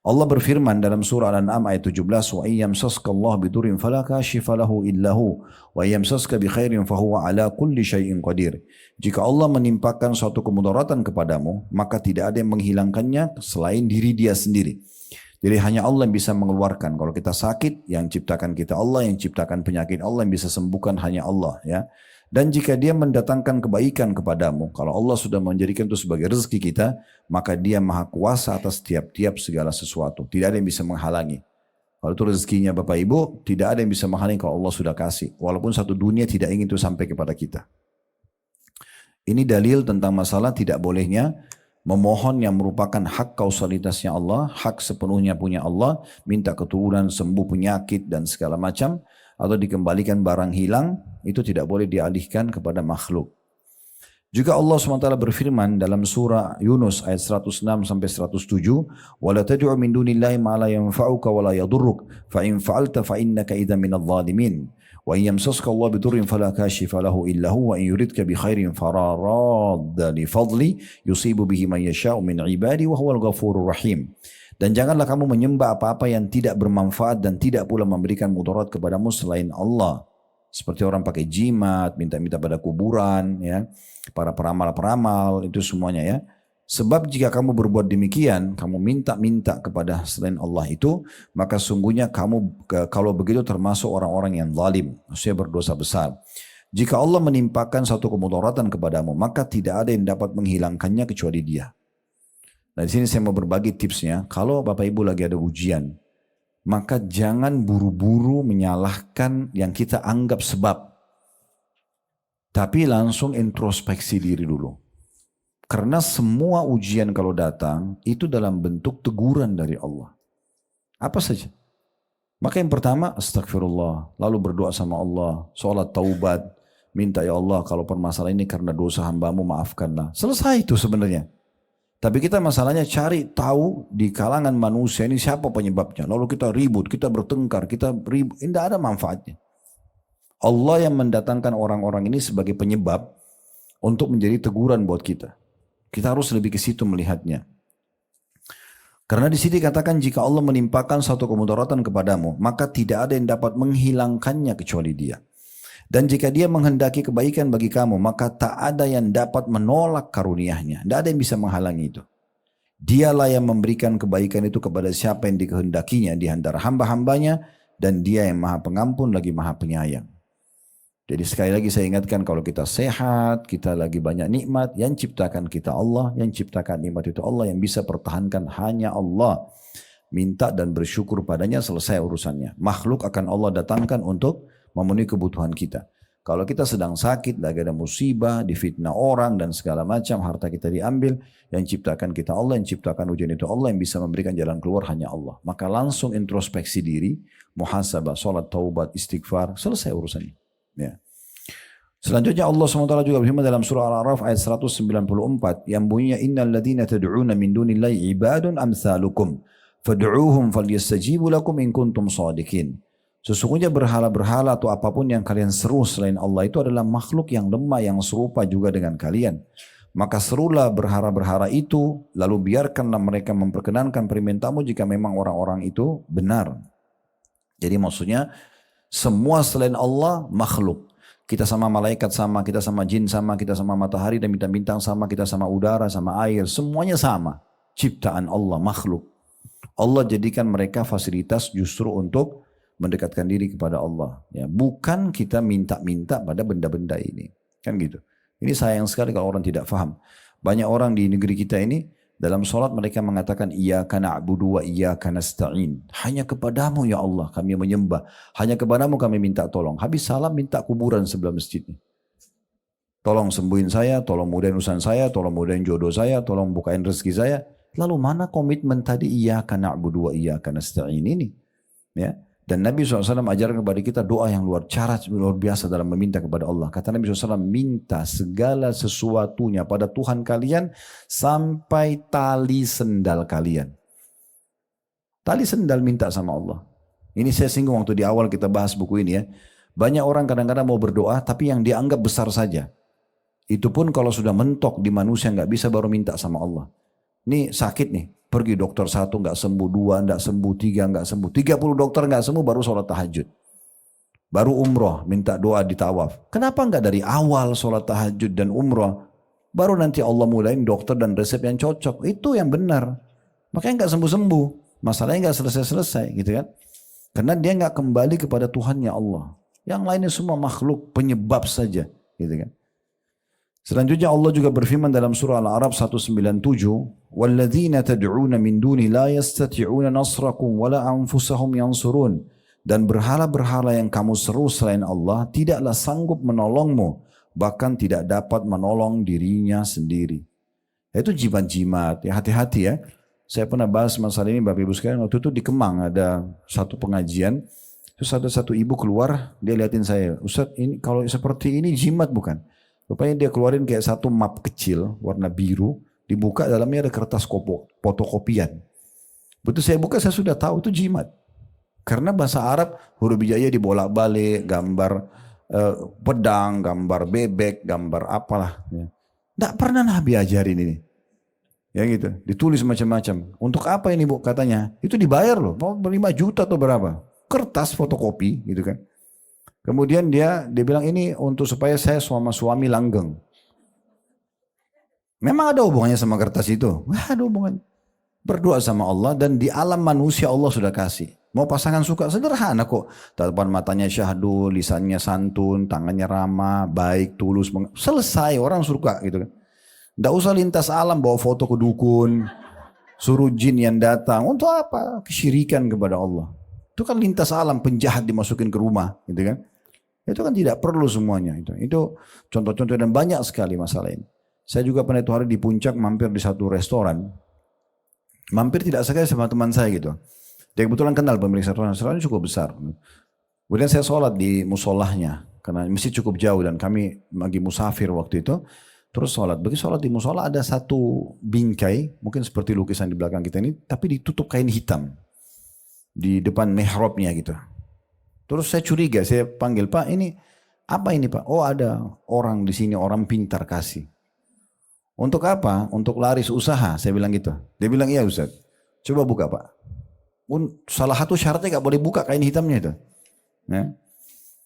Allah berfirman dalam surah Al-An'am ayat 17, wa iyyamsaska Allah bidurin fala kashifa lahu illahu wa iyyamsaska bi khairin fahuwa ala kulli syai'in qadir. Jika Allah menimpakan suatu kemudaratan kepadamu, maka tidak ada yang menghilangkannya selain diri dia sendiri. Jadi hanya Allah yang bisa mengeluarkan. Kalau kita sakit, yang ciptakan kita Allah, yang ciptakan penyakit Allah, yang bisa sembuhkan hanya Allah. Ya. Dan jika dia mendatangkan kebaikan kepadamu, kalau Allah sudah menjadikan itu sebagai rezeki kita, maka dia maha kuasa atas tiap-tiap segala sesuatu. Tidak ada yang bisa menghalangi. Kalau itu rezekinya Bapak Ibu, tidak ada yang bisa menghalangi kalau Allah sudah kasih. Walaupun satu dunia tidak ingin itu sampai kepada kita. Ini dalil tentang masalah tidak bolehnya memohon yang merupakan hak kausalitasnya Allah, hak sepenuhnya punya Allah, minta keturunan, sembuh penyakit dan segala macam, atau dikembalikan barang hilang, Itu tidak boleh dialihkan kepada makhluk. Juga Allah SWT berfirman dalam surah Yunus ayat 106 sampai 107, "Wala tad'u min dunillahi ma la yanfa'uka wa la yadurruk, fa in fa'alta fa innaka idzan minadh dhalimin. Wa in yamsaska Allah bidurrin fala kashifa lahu illa huwa, wa in yuridka bi khairin fala radda li fadli yusibu bihi man yasha'u min ibadi wa huwal ghafurur rahim." Dan janganlah kamu menyembah apa-apa yang tidak bermanfaat dan tidak pula memberikan mudarat kepadamu selain Allah. Seperti orang pakai jimat, minta-minta pada kuburan, ya, para peramal-peramal, itu semuanya ya. Sebab jika kamu berbuat demikian, kamu minta-minta kepada selain Allah itu, maka sungguhnya kamu kalau begitu termasuk orang-orang yang zalim, maksudnya berdosa besar. Jika Allah menimpakan satu kemudaratan kepadamu, maka tidak ada yang dapat menghilangkannya kecuali Dia. Nah, di sini saya mau berbagi tipsnya. Kalau Bapak Ibu lagi ada ujian, maka jangan buru-buru menyalahkan yang kita anggap sebab. Tapi langsung introspeksi diri dulu. Karena semua ujian kalau datang, itu dalam bentuk teguran dari Allah. Apa saja. Maka yang pertama, astagfirullah. Lalu berdoa sama Allah, sholat taubat. Minta, ya Allah kalau permasalahan ini karena dosa hambamu maafkanlah. Selesai itu sebenarnya. Tapi kita masalahnya cari tahu di kalangan manusia ini siapa penyebabnya. Lalu kita ribut, kita bertengkar, kita ribut. Tidak ada manfaatnya. Allah yang mendatangkan orang-orang ini sebagai penyebab untuk menjadi teguran buat kita. Kita harus lebih ke situ melihatnya. Karena di sini katakan jika Allah menimpakan satu kemudaratan kepadamu, maka tidak ada yang dapat menghilangkannya kecuali Dia. Dan jika Dia menghendaki kebaikan bagi kamu, maka tak ada yang dapat menolak karunia-Nya. Tidak ada yang bisa menghalangi itu. Dialah yang memberikan kebaikan itu kepada siapa yang dikehendakinya di antara hamba-hambanya, dan Dia yang maha pengampun lagi maha penyayang. Jadi sekali lagi saya ingatkan, kalau kita sehat, kita lagi banyak nikmat, yang ciptakan kita Allah, yang ciptakan nikmat itu Allah, yang bisa pertahankan hanya Allah. Minta dan bersyukur padanya, selesai urusannya. Makhluk akan Allah datangkan untuk memenuhi kebutuhan kita. Kalau kita sedang sakit, lagi ada musibah, difitnah orang dan segala macam, harta kita diambil, yang ciptakan kita Allah, yang ciptakan ujian itu Allah, yang bisa memberikan jalan keluar hanya Allah. Maka langsung introspeksi diri, muhasabah, sholat, taubat, istighfar, selesai urusannya. Ya. Selanjutnya Allah SWT juga berfirman dalam surah Al-A'raf ayat 194 yang bunyinya, innal ladzina tad'una min dunillahi ibadun amsalukum fad'uuhum falyastajibu lakum in kuntum shadiqin. Sesungguhnya berhala-berhala atau apapun yang kalian seru selain Allah itu adalah makhluk yang lemah yang serupa juga dengan kalian. Maka serulah berhala-berhala itu, lalu biarkanlah mereka memperkenankan permintaanmu jika memang orang-orang itu benar. Jadi maksudnya semua selain Allah makhluk. Kita sama malaikat sama, kita sama jin sama, kita sama matahari dan bintang-bintang sama, kita sama udara, sama air. Semuanya sama. Ciptaan Allah, makhluk. Allah jadikan mereka fasilitas justru untuk mendekatkan diri kepada Allah. Ya, bukan kita minta-minta pada benda-benda ini. Kan gitu. Ini sayang sekali kalau orang tidak faham. Banyak orang di negeri kita ini, dalam sholat mereka mengatakan, iyyaka na'budu wa iyyaka nasta'in. Hanya kepadamu ya Allah kami menyembah. Hanya kepadamu kami minta tolong. Habis salam minta kuburan sebelah masjid. Tolong sembuhin saya, tolong mudahin urusan saya, tolong mudahin jodoh saya, tolong bukain rezeki saya. Lalu mana komitmen tadi iyyaka na'budu wa iyyaka nasta'in ini? Ya. Dan Nabi SAW ajarkan kepada kita doa yang luar biasa dalam meminta kepada Allah. Kata Nabi SAW, minta segala sesuatunya pada Tuhan kalian sampai tali sendal kalian. Tali sendal minta sama Allah. Ini saya singgung waktu di awal kita bahas buku ini ya. Banyak orang kadang-kadang mau berdoa tapi yang dianggap besar saja. Itu pun kalau sudah mentok di manusia nggak bisa baru minta sama Allah. Ini sakit nih. Pergi dokter 1 nggak sembuh, 2 nggak sembuh, 3 nggak sembuh, 30 dokter nggak sembuh baru sholat tahajud. Baru umroh minta doa di tawaf. Kenapa nggak dari awal sholat tahajud dan umroh? Baru nanti Allah mulain dokter dan resep yang cocok. Itu yang benar. Makanya nggak sembuh-sembuh. Masalahnya nggak selesai-selesai gitu kan. Karena dia nggak kembali kepada Tuhannya Allah. Yang lainnya semua makhluk penyebab saja gitu kan. Selanjutnya Allah juga berfirman dalam surah Al-A'raf 197, "Walladzina tad'una min duni la yastati'una nasrakum wala anfusahum yansurun." Dan berhala-berhala yang kamu seru selain Allah tidaklah sanggup menolongmu, bahkan tidak dapat menolong dirinya sendiri. Itu jimat-jimat, ya hati-hati ya. Saya pernah bahas masalah ini Bapak Ibu sekalian, waktu itu di Kemang ada satu pengajian, Terus ada satu ibu keluar, dia liatin saya, Ustaz ini kalau seperti ini jimat bukan? Rupanya dia keluarin kayak satu map kecil warna biru, dibuka dalamnya ada kertas fotokopian. Betul saya buka saya sudah tahu itu jimat. Karena bahasa Arab huruf hijaiyah dibolak-balik, gambar pedang, gambar bebek, gambar apalah. Ya. Tidak pernah Nabi ajarin ini. Ya gitu, ditulis macam-macam. Untuk apa ini Bu katanya? Itu dibayar loh, mau 5 juta atau berapa? Kertas fotokopi gitu kan. Kemudian dia bilang ini untuk supaya saya sama suami langgeng. Memang ada hubungannya sama kertas itu? Nggak ada hubungannya. Berdoa sama Allah dan di alam manusia Allah sudah kasih. Mau pasangan suka sederhana kok. Tatapan matanya syahdu, lisannya santun, tangannya ramah, baik, tulus. Selesai orang suka gitu kan. Nggak usah lintas alam bawa foto ke dukun. Suruh jin yang datang. Untuk apa? Kesyirikan kepada Allah. Itu kan lintas alam, penjahat dimasukin ke rumah, gitu kan? Itu kan tidak perlu semuanya. Itu contoh-contoh dan banyak sekali masalah ini. Saya juga pernah itu hari di puncak mampir di satu restoran. Mampir tidak sekali sama teman saya gitu. Dia kebetulan kenal pemilik restoran cukup besar. Kemudian saya sholat di musolahnya karena masjid cukup jauh dan kami lagi musafir waktu itu. Terus sholat. Bagi sholat di musola ada satu bingkai, mungkin seperti lukisan di belakang kita ini, tapi ditutup kain hitam. Di depan mihrabnya gitu. Terus saya curiga, saya panggil, Pak ini apa ini Pak? Oh ada orang di sini, orang pintar kasih. Untuk apa? Untuk laris usaha, saya bilang gitu. Dia bilang iya Ustaz. Coba buka Pak. Salah satu syaratnya gak boleh buka kain hitamnya itu. Ya.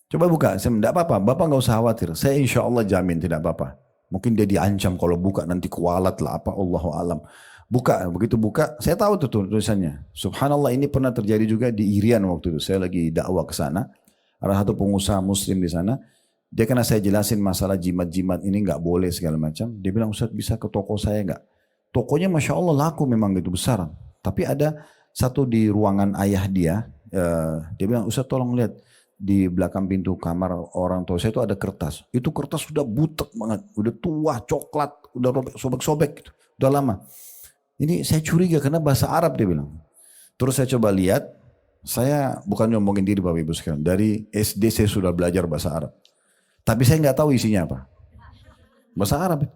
Coba buka, saya tidak apa-apa, Bapak gak usah khawatir. Saya insya Allah jamin tidak apa-apa. Mungkin dia diancam kalau buka nanti kualat lah apa, Allahu alam. Buka, begitu buka, saya tahu tuh tulisannya. Subhanallah ini pernah terjadi juga di Irian waktu itu. Saya lagi dakwah ke sana. Ada satu pengusaha muslim di sana. Dia karena saya jelasin masalah jimat-jimat ini nggak boleh segala macam. Dia bilang Ustaz bisa ke toko saya nggak? Tokonya Masya Allah laku memang gitu besar. Tapi ada satu di ruangan ayah dia. Dia bilang Ustaz tolong lihat. Di belakang pintu kamar orang tua saya itu ada kertas. Itu kertas sudah butek banget. Udah tua, coklat. Udah sobek-sobek gitu. Udah lama. Ini saya curiga karena bahasa Arab dia bilang. Terus saya coba lihat, saya bukan ngomongin diri Bapak Ibu sekalian. Dari SD saya sudah belajar bahasa Arab. Tapi saya nggak tahu isinya apa. Bahasa Arab.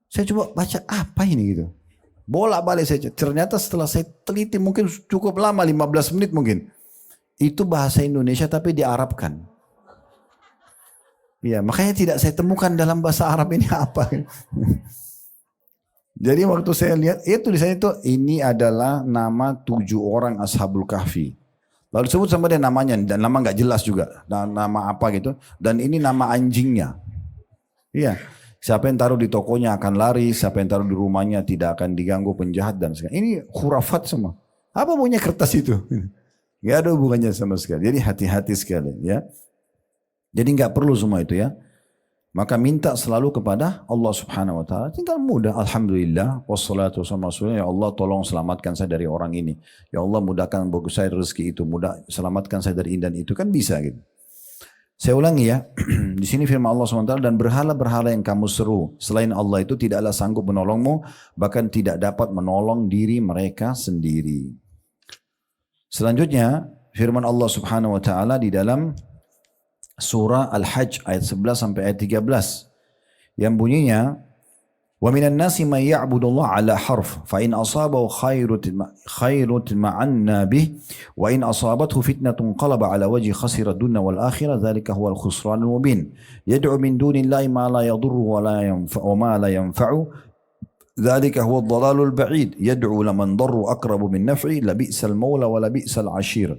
Saya coba baca apa ini gitu. Bolak-balik saya. Ternyata setelah saya teliti mungkin cukup lama 15 menit mungkin. Itu bahasa Indonesia tapi diarabkan. Ya, makanya tidak saya temukan dalam bahasa Arab ini apa. Jadi waktu saya lihat itu di sana itu ini adalah nama 7 orang Ashabul Kahfi. Lalu disebut sama dia namanya dan nama nggak jelas juga, dan nama apa gitu. Dan ini nama anjingnya. Iya, siapa yang taruh di tokonya akan lari, siapa yang taruh di rumahnya tidak akan diganggu penjahat dan segala. Ini khurafat semua. Apa punya kertas itu? Gak ada hubungannya sama sekali. Jadi hati-hati sekali ya. Jadi nggak perlu semua itu ya. Maka minta selalu kepada Allah Subhanahu wa taala. Tinggal mudah, alhamdulillah, wassalatu wassalamu ala rasulillah. Ya Allah tolong selamatkan saya dari orang ini. Ya Allah mudahkan bagi saya rezeki itu, selamatkan saya dari ini dan itu kan bisa gitu. Saya ulangi ya. Di sini firman Allah SWT dan berhala-berhala yang kamu seru selain Allah itu tidaklah sanggup menolongmu, bahkan tidak dapat menolong diri mereka sendiri. Selanjutnya firman Allah Subhanahu wa taala di dalam surah Al-Hajj ayat 11 sampai ayat 13 yang bunyinya wa minan nasi may ya'budullah ala harf fa in asabahu khairun ma'anna bih wa in asabathu fitnatun qalaba ala wajhi khasira dunya wal akhirah dzalika huwal khusranul mubin yad'u min dunillahi ma la yadurru wa ma la yanfa'u dzalika huwad dhalalul ba'id yad'u laman darru aqrabu min naf'i la bi'sal maula wa la bi'sal ashir.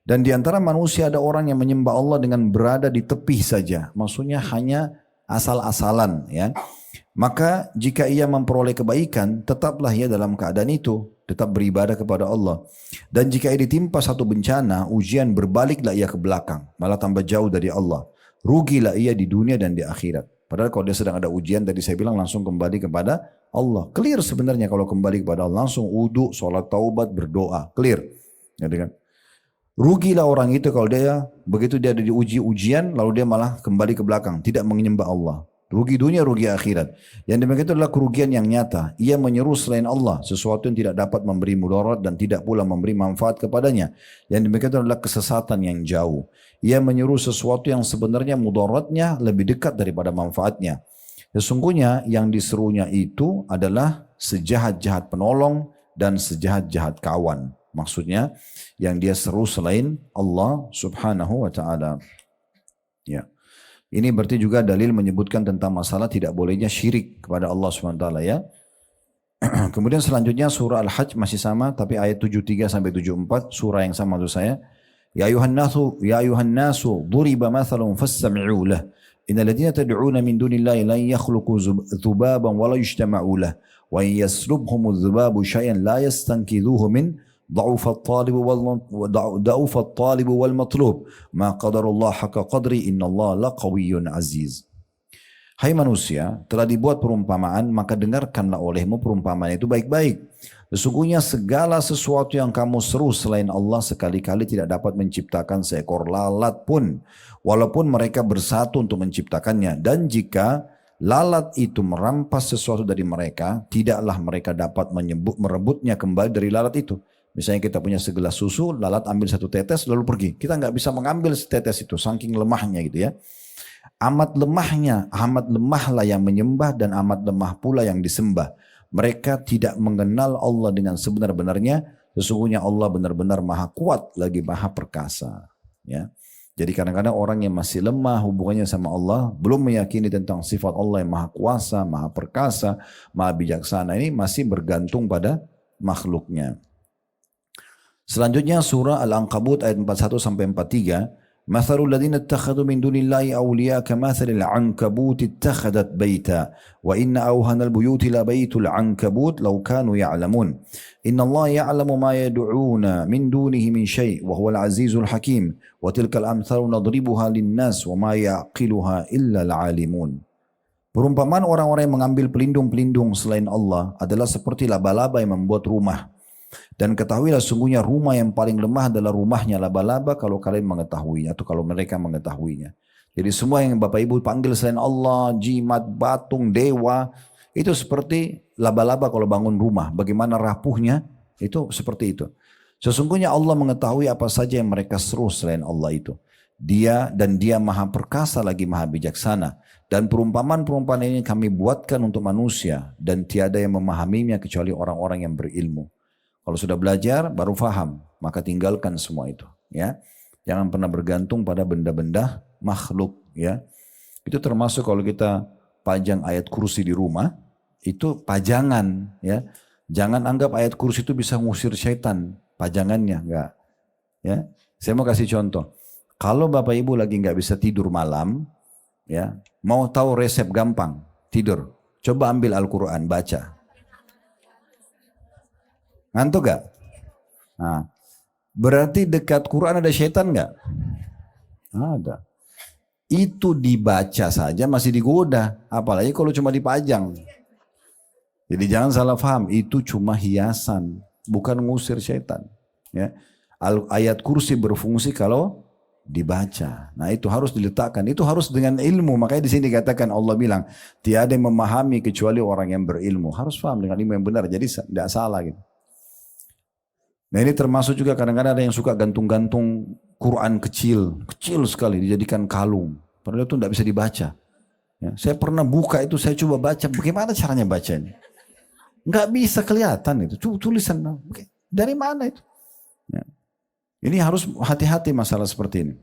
Dan di antara manusia ada orang yang menyembah Allah dengan berada di tepi saja. Maksudnya hanya asal-asalan ya. Maka jika ia memperoleh kebaikan, tetaplah ia dalam keadaan itu. Tetap beribadah kepada Allah. Dan jika ia ditimpa satu bencana, ujian berbaliklah ia ke belakang. Malah tambah jauh dari Allah. Rugilah ia di dunia dan di akhirat. Padahal kalau dia sedang ada ujian, tadi saya bilang langsung kembali kepada Allah. Clear sebenarnya kalau kembali kepada Allah. Langsung wudu, sholat taubat, berdoa. Clear. Ya, kan? Rugilah orang itu kalau dia begitu dia ada diuji ujian lalu dia malah kembali ke belakang, tidak menyembah Allah. Rugi dunia, rugi akhirat. Yang demikian itu adalah kerugian yang nyata. Ia menyeru selain Allah, sesuatu yang tidak dapat memberi mudarat dan tidak pula memberi manfaat kepadanya. Yang demikian itu adalah kesesatan yang jauh. Ia menyeru sesuatu yang sebenarnya mudaratnya lebih dekat daripada manfaatnya. Sesungguhnya yang diserunya itu adalah sejahat-jahat penolong dan sejahat-jahat kawan. Maksudnya yang dia seru selain Allah subhanahu wa ta'ala. Ya. Ini berarti juga dalil menyebutkan tentang masalah tidak bolehnya syirik kepada Allah subhanahu wa ta'ala ya. Kemudian selanjutnya surah Al-Hajj masih sama tapi ayat 73 sampai 74 surah yang sama maksud saya. Ya ayuhan nasu duriba mathalun fastami'u lah. Innal ladzina tad'una min dunillahi lan yakhluqu dhubaban wa la yajtama'u lah. Wa in yaslubhumudz dhubabu syai'an la yastankidhuhu min ضعف الطالب والمطلوب ما قدر الله حق قدري إن الله لقوي عزيز. Hai manusia, telah dibuat perumpamaan, maka dengarkanlah olehmu perumpamaan itu baik-baik. Sesungguhnya segala sesuatu yang kamu seru selain Allah sekali-kali tidak dapat menciptakan seekor lalat pun, walaupun mereka bersatu untuk menciptakannya. Dan jika lalat itu merampas sesuatu dari mereka, tidaklah mereka dapat merebutnya kembali dari lalat itu. Misalnya kita punya segelas susu, lalat ambil satu tetes lalu pergi. Kita nggak bisa mengambil setetes itu, saking lemahnya gitu ya. Amat lemahlah yang menyembah dan amat lemah pula yang disembah. Mereka tidak mengenal Allah dengan sebenar-benarnya. Sesungguhnya Allah benar-benar maha kuat lagi maha perkasa. Ya. Jadi kadang-kadang orang yang masih lemah hubungannya sama Allah, belum meyakini tentang sifat Allah yang maha kuasa, maha perkasa, maha bijaksana, ini masih bergantung pada makhluknya. Selanjutnya surah Al-Ankabut ayat 41 sampai 43. Mathalul ladzina ittakhadhu min dunillahi awliya kamathalil ankabut ittakhadat baita wa inna awhanal buyuti la baytul ankabut law kanu ya'lamun. Inna Allah ya'lamu ma yad'una min dunihi min syai' wa huwal azizul hakim wa tilkal amthalu nadribuha linnas wa ma yaqiluha illa al-alimun. Perumpamaan orang-orang yang mengambil pelindung-pelindung selain Allah adalah seperti laba-laba yang membuat rumah. Dan ketahuilah sungguhnya rumah yang paling lemah adalah rumahnya laba-laba kalau kalian mengetahuinya atau kalau mereka mengetahuinya. Jadi semua yang Bapak Ibu panggil selain Allah, jimat, batung, dewa, itu seperti laba-laba kalau bangun rumah. Bagaimana rapuhnya, itu seperti itu. Sesungguhnya Allah mengetahui apa saja yang mereka seru selain Allah itu. Dia maha perkasa lagi maha bijaksana. Dan perumpamaan-perumpamaan ini kami buatkan untuk manusia dan tiada yang memahaminya kecuali orang-orang yang berilmu. Kalau sudah belajar baru faham, maka tinggalkan semua itu, ya. Jangan pernah bergantung pada benda-benda makhluk, ya. Itu termasuk kalau kita pajang ayat kursi di rumah, itu pajangan, ya. Jangan anggap ayat kursi itu bisa ngusir syaitan, pajangannya enggak. Ya. Saya mau kasih contoh. Kalau Bapak Ibu lagi enggak bisa tidur malam, ya, mau tahu resep gampang tidur, coba ambil Al-Quran, baca. Ngantuk gak? Nah, berarti dekat Quran ada syaitan gak? Ada. Itu dibaca saja masih digoda. Apalagi kalau cuma dipajang. Jadi jangan salah paham. Itu cuma hiasan. Bukan ngusir syaitan. Ya. Ayat kursi berfungsi kalau dibaca. Nah itu harus diletakkan. Itu harus dengan ilmu. Makanya di sini dikatakan Allah bilang. Tiada yang memahami kecuali orang yang berilmu. Harus paham dengan ilmu yang benar. Jadi tidak salah gitu. Nah ini termasuk juga kadang-kadang ada yang suka gantung-gantung Quran kecil sekali dijadikan kalung. Padahal itu tidak bisa dibaca. Ya, saya pernah buka itu, saya coba baca, bagaimana caranya bacanya? Nggak bisa kelihatan itu, tulisan dari mana itu? Ya. Ini harus hati-hati masalah seperti ini.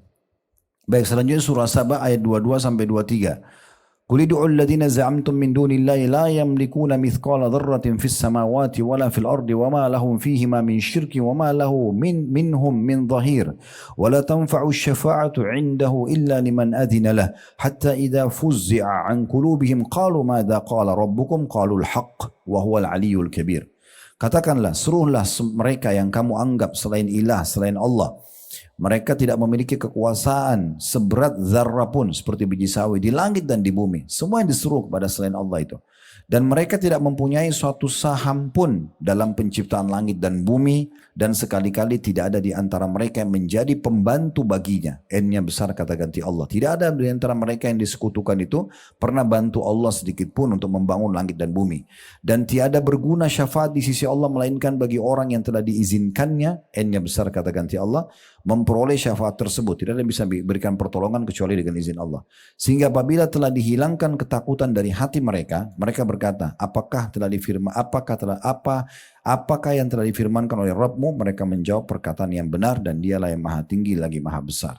Baik, selanjutnya surah Sabah ayat 22 sampai 23. Qul ud'u alladziina za'amtum min dunillahi la yamlikuuna mithqala dzarratin fis samawati wala fil ardi wama lahum fihima min syirkin wama lahu minhum min dhahir wala tanfa'u asy-syafa'atu 'indahu illa liman adhina lah hatta idza fuzzi'a 'an qulubihim qalu madza qala rabbukum qalu al-haqq wa huwal 'aliyyul kabir. Katakanlah, serulah mereka yang kamu anggap selain ilah, selain Allah. Mereka tidak memiliki kekuasaan seberat zarrah pun seperti biji sawi di langit dan di bumi. Semua yang disuruh kepada selain Allah itu. Dan mereka tidak mempunyai suatu saham pun dalam penciptaan langit dan bumi. Dan sekali-kali tidak ada di antara mereka yang menjadi pembantu baginya. N-nya besar kata ganti Allah. Tidak ada di antara mereka yang disekutukan itu pernah bantu Allah sedikit pun untuk membangun langit dan bumi. Dan tiada berguna syafaat di sisi Allah melainkan bagi orang yang telah diizinkannya. N-nya besar kata ganti Allah. Memperoleh syafaat tersebut. Tidak ada yang bisa berikan pertolongan kecuali dengan izin Allah. Sehingga apabila telah dihilangkan ketakutan dari hati mereka, mereka berkata, apakah yang telah difirmankan oleh Rabbmu? Mereka menjawab perkataan yang benar dan dialah yang maha tinggi lagi maha besar.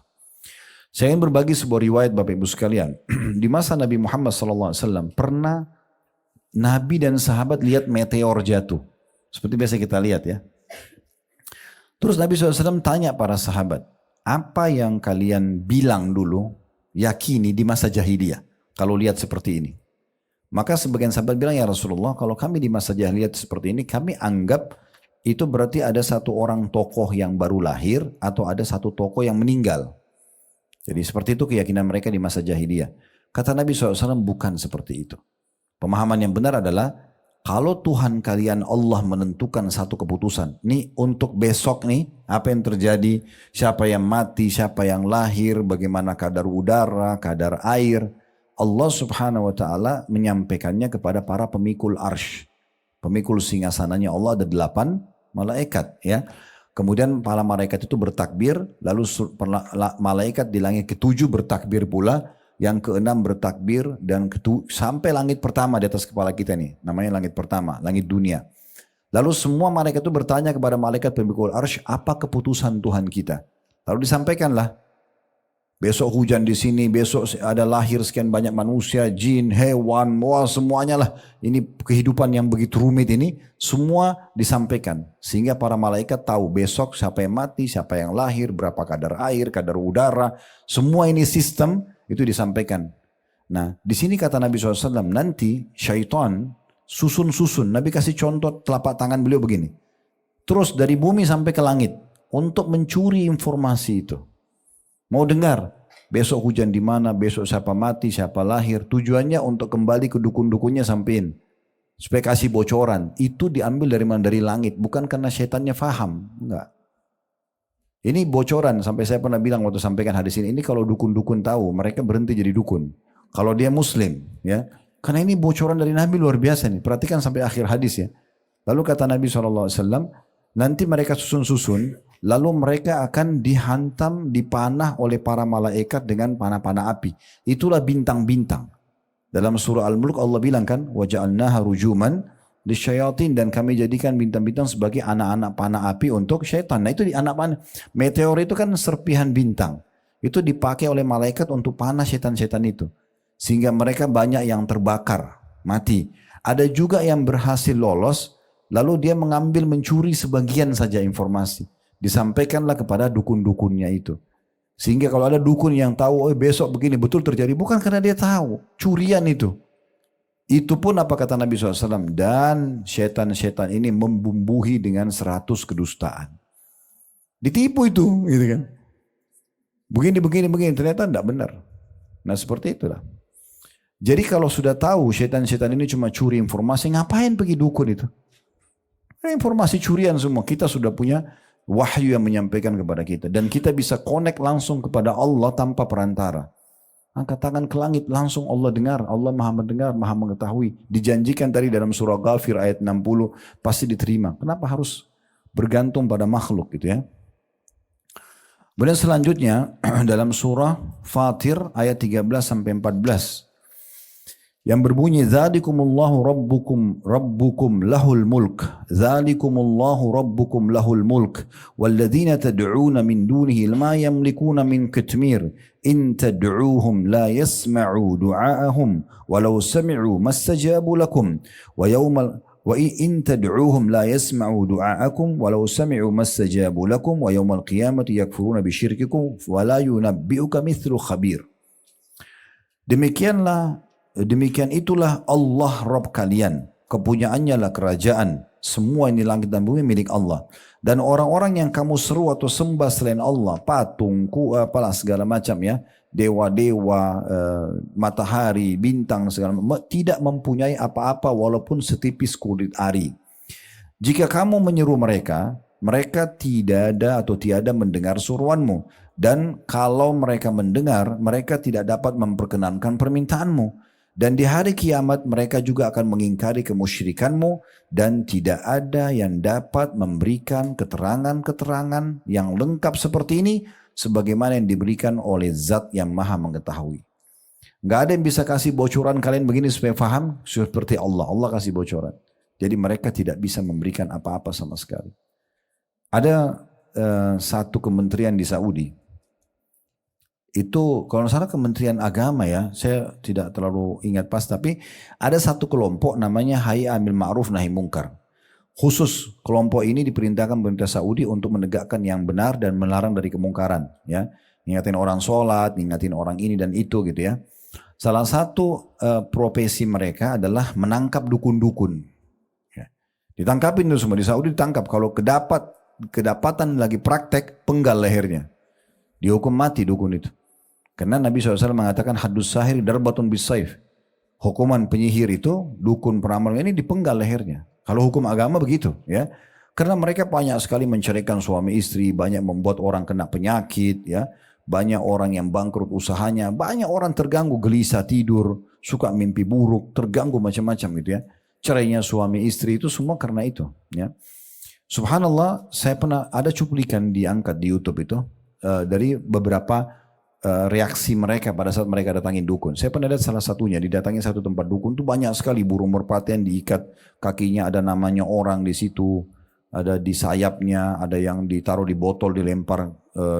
Saya ingin berbagi sebuah riwayat Bapak Ibu sekalian. Di masa Nabi Muhammad SAW pernah Nabi dan sahabat lihat meteor jatuh. Seperti biasa kita lihat ya. Terus Nabi SAW tanya para sahabat, apa yang kalian bilang dulu, yakini di masa jahiliyah, kalau lihat seperti ini. Maka sebagian sahabat bilang, ya Rasulullah, kalau kami di masa jahiliyah seperti ini, kami anggap itu berarti ada satu orang tokoh yang baru lahir, atau ada satu tokoh yang meninggal. Jadi seperti itu keyakinan mereka di masa jahiliyah. Kata Nabi SAW, bukan seperti itu. Pemahaman yang benar adalah, kalau Tuhan kalian Allah menentukan satu keputusan, nih untuk besok nih, apa yang terjadi, siapa yang mati, siapa yang lahir, bagaimana kadar udara, kadar air, Allah subhanahu wa ta'ala menyampaikannya kepada para pemikul arsh. Pemikul singgasananya Allah ada 8 malaikat ya. Kemudian para malaikat itu bertakbir, lalu malaikat di langit ke-7 bertakbir pula, yang ke-6 bertakbir, dan sampai langit pertama di atas kepala kita nih, namanya langit pertama, langit dunia. Lalu semua malaikat itu bertanya kepada malaikat pemikul arsy, apa keputusan Tuhan kita? Lalu disampaikanlah, besok hujan di sini, besok ada lahir sekian banyak manusia, jin, hewan, wah semuanya lah. Ini kehidupan yang begitu rumit ini, semua disampaikan. Sehingga para malaikat tahu besok siapa yang mati, siapa yang lahir, berapa kadar air, kadar udara, semua ini sistem, itu disampaikan. Nah, di sini kata Nabi SAW, nanti syaitan susun-susun. Nabi kasih contoh telapak tangan beliau begini. Terus dari bumi sampai ke langit untuk mencuri informasi itu. Mau dengar besok hujan di mana, besok siapa mati, siapa lahir. Tujuannya untuk kembali ke dukun-dukunnya sampein. Supaya kasih bocoran. Itu diambil dari mana? Dari langit. Bukan karena syaitannya faham. Enggak. Ini bocoran, sampai saya pernah bilang waktu sampaikan hadis ini kalau dukun-dukun tahu, mereka berhenti jadi dukun. Kalau dia muslim, ya, karena ini bocoran dari Nabi luar biasa nih. Perhatikan sampai akhir hadis ya. Lalu kata Nabi SAW, nanti mereka susun-susun, lalu mereka akan dihantam, dipanah oleh para malaikat dengan panah-panah api. Itulah bintang-bintang. Dalam surah Al-Mulk Allah bilang kan, وَجَعَلْنَاهَا رُجُومًا disyayatin, dan kami jadikan bintang-bintang sebagai anak-anak panah api untuk syaitan. Nah itu di anak panah. Meteor itu kan serpihan bintang. Itu dipakai oleh malaikat untuk panah syaitan-syaitan itu. Sehingga mereka banyak yang terbakar, mati. Ada juga yang berhasil lolos, lalu dia mengambil mencuri sebagian saja informasi. Disampaikanlah kepada dukun-dukunnya itu. Sehingga kalau ada dukun yang tahu, oh besok begini betul terjadi, bukan karena dia tahu, curian itu. Itu pun apa kata Nabi SAW, dan syaitan-syaitan ini membumbuhi dengan 100 kedustaan. Ditipu itu, gitu kan. Begini, ternyata tidak benar. Nah seperti itulah. Jadi kalau sudah tahu syaitan-syaitan ini cuma curi informasi, ngapain pergi dukun itu? Informasi curian semua, kita sudah punya wahyu yang menyampaikan kepada kita. Dan kita bisa connect langsung kepada Allah tanpa perantara. Angkat tangan ke langit, langsung Allah dengar. Allah maha mendengar, maha mengetahui. Dijanjikan tadi dalam surah Ghafir ayat 60, pasti diterima. Kenapa harus bergantung pada makhluk gitu ya? Kemudian selanjutnya dalam surah Fatir ayat 13-14. Yang berbunyi, Dzalikumullahu rabbukum lahul mulk. Dzalikumullahu rabbukum lahul mulk. Walladzina tad'una min dunihi ma yamlikuna min qitmir. In tad'uuhum la yasma'u du'aahum walau sami'u mastajabu lakum. وإن تدعوهم لا يسمعوا دعاءكم ولو سمعوا ما استجابوا لكم ويوم القيامة يكفرون بشرككم ولا ينبئك مثل خبير. Demikian itulah Allah Rabb kalian, kepunyaannya lah kerajaan, Semua ini langit dan bumi milik Allah. Dan orang-orang yang kamu seru atau sembah selain Allah, patung, apalah segala macam ya, dewa-dewa, matahari, bintang segala macam, tidak mempunyai apa-apa walaupun setipis kulit ari. Jika kamu menyeru mereka, mereka tidak ada atau tiada mendengar suruanmu. Dan kalau mereka mendengar, mereka tidak dapat memperkenankan permintaanmu. Dan di hari kiamat mereka juga akan mengingkari kemusyrikanmu. Dan tidak ada yang dapat memberikan keterangan-keterangan yang lengkap seperti ini, sebagaimana yang diberikan oleh Zat yang Maha Mengetahui. Gak ada yang bisa kasih bocoran kalian begini supaya faham, seperti Allah. Allah kasih bocoran. Jadi mereka tidak bisa memberikan apa-apa sama sekali. Ada satu kementerian di Saudi. Itu kalau salah Kementerian Agama ya, saya tidak terlalu ingat pas, tapi ada satu kelompok namanya Hayya Amil Ma'ruf Nahi Munkar. Khusus kelompok ini diperintahkan pemerintah Saudi untuk menegakkan yang benar dan melarang dari kemungkaran, ya. Ingatin orang sholat, ingatin orang ini dan itu gitu ya. Salah satu profesi mereka adalah menangkap dukun-dukun. Ya. Ditangkapin itu semua, di Saudi ditangkap. Kalau kedapatan lagi praktek, penggal lehernya. Dihukum mati dukun itu. Karena Nabi SAW mengatakan haddus sahir darbatun bisayf. Hukuman penyihir itu, dukun peramal ini dipenggal lehernya. Kalau hukum agama begitu ya. Karena mereka banyak sekali menceraikan suami istri, banyak membuat orang kena penyakit ya. Banyak orang yang bangkrut usahanya, banyak orang terganggu, gelisah tidur, suka mimpi buruk, terganggu macam-macam gitu ya. Cerainya suami istri itu semua karena itu ya. Subhanallah, saya pernah ada cuplikan diangkat di YouTube itu dari beberapa reaksi mereka pada saat mereka datangin dukun. Saya pernah lihat salah satunya, didatangi satu tempat dukun itu banyak sekali burung merpati yang diikat kakinya, ada namanya orang di situ, ada di sayapnya, ada yang ditaruh di botol, dilempar,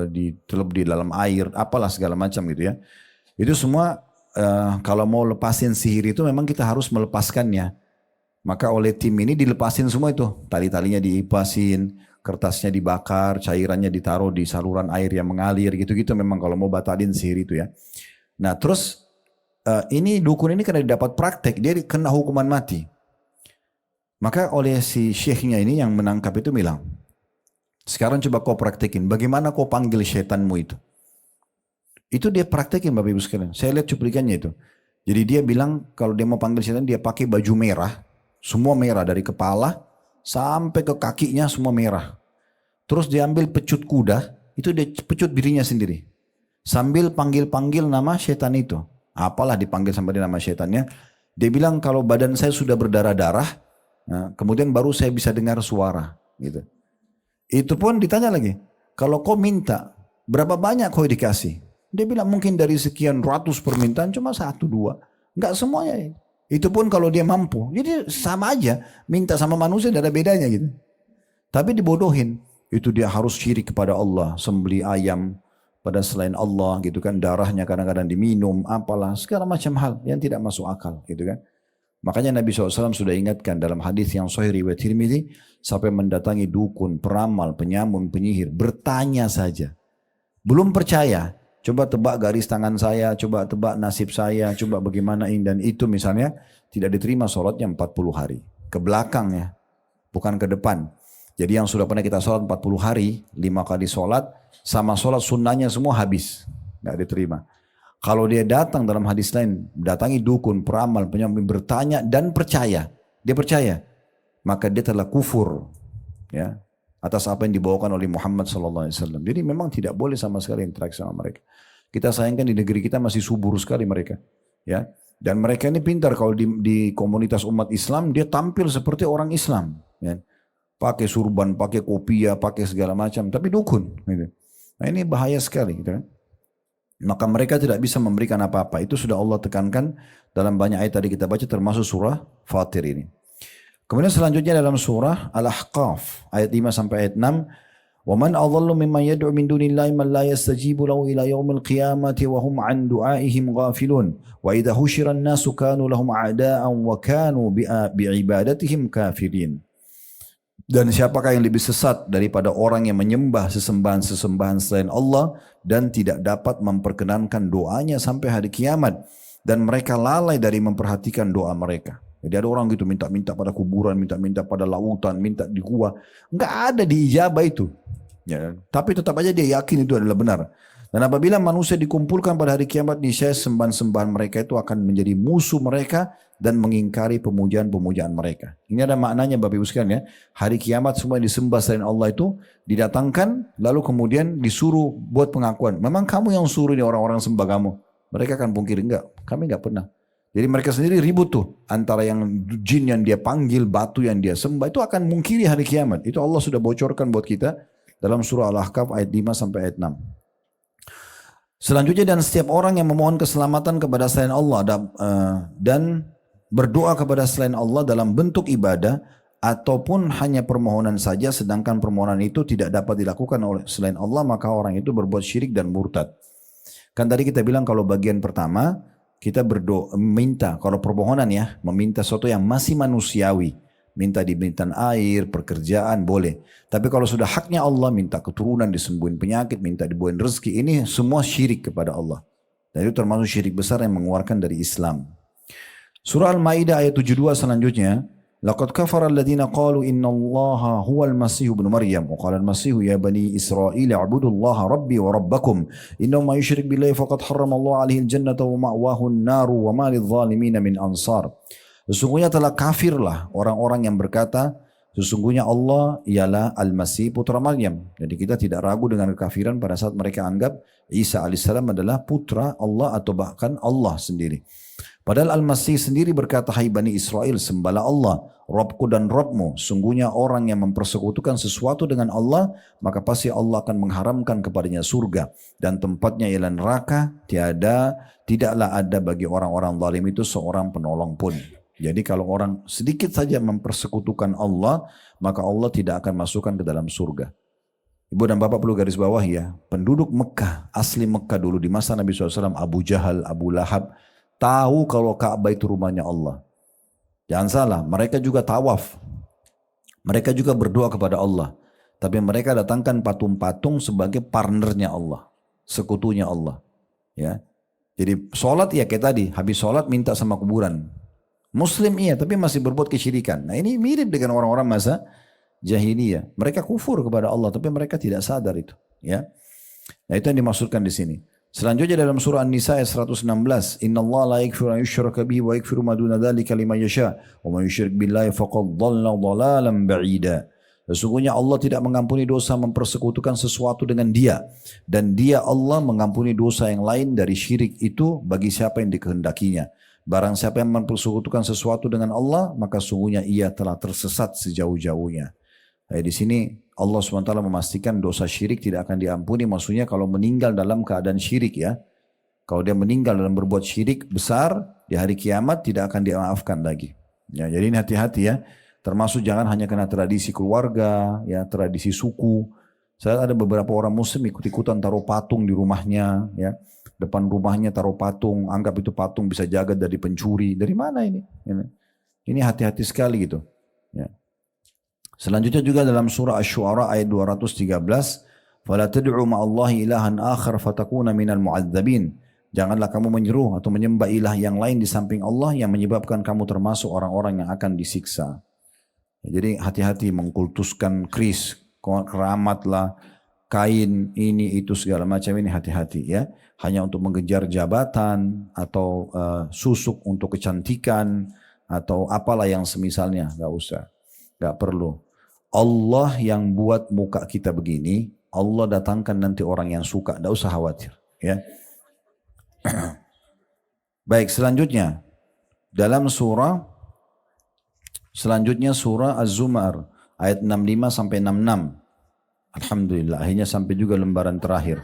ditelep di dalam air, apalah segala macam gitu ya. Itu semua kalau mau lepasin sihir itu memang kita harus melepaskannya. Maka oleh tim ini dilepasin semua itu, tali-talinya diipasin, kertasnya dibakar, cairannya ditaruh di saluran air yang mengalir gitu-gitu memang kalau mau batalin sihir itu ya. Nah terus ini dukun ini karena dapat praktek, dia kena hukuman mati. Maka oleh si syekhnya ini yang menangkap itu bilang, sekarang coba kau praktekin, bagaimana kau panggil syaitanmu itu. Itu dia praktekin Bapak Ibu sekalian, saya lihat cuplikannya itu. Jadi dia bilang kalau dia mau panggil syaitan dia pakai baju merah, semua merah dari kepala sampai ke kakinya semua merah. Terus dia ambil pecut kuda, itu dia pecut dirinya sendiri. Sambil panggil-panggil nama syaitan itu. Apalah dipanggil sampai nama syaitannya. Dia bilang kalau badan saya sudah berdarah-darah, nah, kemudian baru saya bisa dengar suara. Gitu. Itu pun ditanya lagi, kalau kau minta, berapa banyak kau dikasih? Dia bilang mungkin dari sekian ratus permintaan cuma 1, 2. Enggak semuanya. Itu pun kalau dia mampu. Jadi sama aja. Minta sama manusia tidak ada bedanya gitu. Tapi dibodohin. Itu dia harus syirik kepada Allah. Sembeli ayam pada selain Allah gitu kan. Darahnya kadang-kadang diminum. Apalah. Segala macam hal yang tidak masuk akal gitu kan. Makanya Nabi SAW sudah ingatkan dalam hadis yang sahih riwayat Tirmidzi. Sampai mendatangi dukun, peramal, penyamun, penyihir. Bertanya saja. Belum percaya. Coba tebak garis tangan saya, coba tebak nasib saya, coba bagaimana ini dan itu misalnya. Tidak diterima sholatnya 40 hari. Ke belakang ya, bukan ke depan. Jadi yang sudah pernah kita sholat 40 hari, 5 kali sholat, sama sholat sunnahnya semua habis. Nggak diterima. Kalau dia datang dalam hadis lain, datangi dukun, peramal, penyamun, bertanya dan percaya. Dia percaya. Maka dia telah kufur. Ya. Atas apa yang dibawakan oleh Muhammad SAW. Jadi memang tidak boleh sama sekali interaksi sama mereka. Kita sayangkan di negeri kita masih subur sekali mereka. Ya, dan mereka ini pintar kalau di komunitas umat Islam dia tampil seperti orang Islam. Ya. Pakai surban, pakai kopiah, pakai segala macam. Tapi dukun. Gitu. Nah ini bahaya sekali. Gitu kan. Maka mereka tidak bisa memberikan apa-apa. Itu sudah Allah tekankan dalam banyak ayat tadi kita baca termasuk surah Fatir ini. Kemudian selanjutnya dalam surah Al-Ahqaf ayat 5 sampai ayat 6, "Wa man adhallu mimman yad'u min dunillahi man la yastajibu lahu ila yaumil qiyamati wa hum 'an du'aihim ghafilun wa idza husyira an-nasu kanu lahum a'da'an wa kanu bi'ibadatihim kafirin." Dan siapakah yang lebih sesat daripada orang yang menyembah sesembahan-sesembahan selain Allah dan tidak dapat memperkenankan doanya sampai hari kiamat dan mereka lalai dari memperhatikan doa mereka. Jadi ada orang gitu minta-minta pada kuburan, minta-minta pada lautan, minta di gua. Enggak ada diijabah itu. Ya, tapi tetap aja dia yakin itu adalah benar. Dan apabila manusia dikumpulkan pada hari kiamat, niscaya sembahan-sembahan mereka itu akan menjadi musuh mereka dan mengingkari pemujaan-pemujaan mereka. Ini ada maknanya Bapak Ibu sekalian ya. Hari kiamat semua yang disembah selain Allah itu didatangkan lalu kemudian disuruh buat pengakuan. Memang kamu yang suruh ini orang-orang sembah kamu. Mereka akan pungkiri, enggak, kami enggak pernah. Jadi mereka sendiri ribut tuh. Antara yang jin yang dia panggil, batu yang dia sembah, itu akan mungkiri hari kiamat. Itu Allah sudah bocorkan buat kita dalam surah Al-Ahqaf ayat 5 sampai ayat 6. Selanjutnya, dan setiap orang yang memohon keselamatan kepada selain Allah dan berdoa kepada selain Allah dalam bentuk ibadah ataupun hanya permohonan saja, sedangkan permohonan itu tidak dapat dilakukan oleh selain Allah, maka orang itu berbuat syirik dan murtad. Kan tadi kita bilang kalau bagian pertama, kita berdoa, minta, kalau permohonan ya, meminta sesuatu yang masih manusiawi. Minta diberikan air, pekerjaan, boleh. Tapi kalau sudah haknya Allah, minta keturunan, disembuhin penyakit, minta dibuahin rezeki, ini semua syirik kepada Allah. Dan itu termasuk syirik besar yang mengeluarkan dari Islam. Surah Al-Ma'idah ayat 72 selanjutnya, Laqad kafara alladhina qalu inna allaha huwal masihu ibn Maryam wa qala al-masihu ya bani Israil a'budu allaha rabbi wa rabbakum innahu ma yushrik billahi faqad harrama Allah alaihi al-jannata wa ma'wahu an-naru wa ma lidh-dhalimin min ansar. Sesungguhnya telah kafirlah orang-orang yang berkata sesungguhnya Allah ialah Al-Masih putra Maryam. Jadi kita tidak ragu dengan kekafiran pada saat mereka anggap Isa alaihissalam adalah putra Allah atau bahkan Allah sendiri. Padahal Al-Masih sendiri berkata, hai Bani Israel, sembahlah Allah, Rabbku dan Rabbmu. Sungguhnya orang yang mempersekutukan sesuatu dengan Allah, maka pasti Allah akan mengharamkan kepadanya surga. Dan tempatnya ialah neraka, tidaklah ada bagi orang-orang zalim itu seorang penolong pun. Jadi kalau orang sedikit saja mempersekutukan Allah, maka Allah tidak akan masukkan ke dalam surga. Ibu dan Bapak perlu garis bawah ya, penduduk Mekah, asli Mekah dulu di masa Nabi SAW, Abu Jahal, Abu Lahab, tahu kalau Ka'bah itu rumahnya Allah. Jangan salah, mereka juga tawaf. Mereka juga berdoa kepada Allah. Tapi mereka datangkan patung-patung sebagai partnernya Allah. Sekutunya Allah. Ya. Jadi sholat ya kayak tadi, habis sholat minta sama kuburan. Muslim iya, tapi masih berbuat kesyirikan. Nah ini mirip dengan orang-orang masa jahiliyah. Mereka kufur kepada Allah, tapi mereka tidak sadar itu. Ya. Nah itu yang dimaksudkan di sini. Selanjutnya dalam surah An-Nisa ayat 116, Inna Allah la yaghfiru an yushraka bihi wa yaghfiru ma duna dzalika liman yasha wa man yusyrik billahi faqad dhalla dhalalan ba'ida. Sesungguhnya Allah tidak mengampuni dosa mempersekutukan sesuatu dengan Dia, dan Dia Allah mengampuni dosa yang lain dari syirik itu bagi siapa yang dikehendakinya. Barang siapa yang mempersekutukan sesuatu dengan Allah, maka sungguhnya ia telah tersesat sejauh-jauhnya. Di sini Allah SWT memastikan dosa syirik tidak akan diampuni. Maksudnya kalau meninggal dalam keadaan syirik ya. Kalau dia meninggal dalam berbuat syirik besar, di hari kiamat tidak akan dimaafkan lagi. Ya, jadi ini hati-hati ya. Termasuk jangan hanya kena tradisi keluarga, ya tradisi suku. Saya ada beberapa orang muslim ikut-ikutan taruh patung di rumahnya. Ya. Depan rumahnya taruh patung, anggap itu patung bisa jaga dari pencuri. Dari mana ini? Ini hati-hati sekali gitu. Ya. Selanjutnya juga dalam surah Asy-Syu'ara ayat 213, "Fala tad'u ma'allahi ilahan akhar fatakuna minal mu'adzabin." Janganlah kamu menyeru atau menyembah ilah yang lain di samping Allah yang menyebabkan kamu termasuk orang-orang yang akan disiksa. Jadi hati-hati mengkultuskan kris, keramatlah, kain, ini itu segala macam ini hati-hati ya. Hanya untuk mengejar jabatan atau susuk untuk kecantikan atau apalah yang semisalnya, enggak usah. Enggak perlu. Allah yang buat muka kita begini, Allah datangkan nanti orang yang suka, enggak usah khawatir ya. Baik, selanjutnya dalam surah Az-Zumar ayat 65 sampai 66. Alhamdulillah akhirnya sampai juga lembaran terakhir.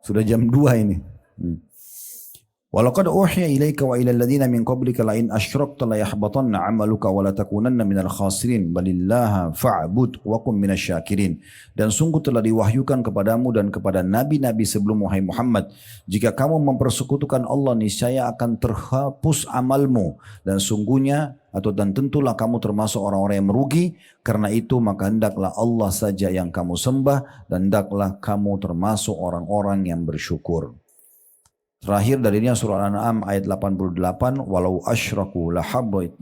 Sudah jam 2 ini. Walaqad uhiya ilaika wa ilal ladzina min qablika la in asyrakta la yahbatanna 'amaluka wa la takunanna minal khasirin balillaha fa'bud wa kum minasyakirin. Dan sungguh telah diwahyukan kepadamu dan kepada nabi-nabi sebelum wahai Muhammad, jika kamu mempersekutukan Allah niscaya akan terhapus amalmu dan sungguhnya dan tentulah kamu termasuk orang-orang yang merugi. Karena itu maka hendaklah Allah saja yang kamu sembah dan hendaklah kamu termasuk orang-orang yang bersyukur. Terakhir darinya surah Al-An'am ayat 88, walau asyraku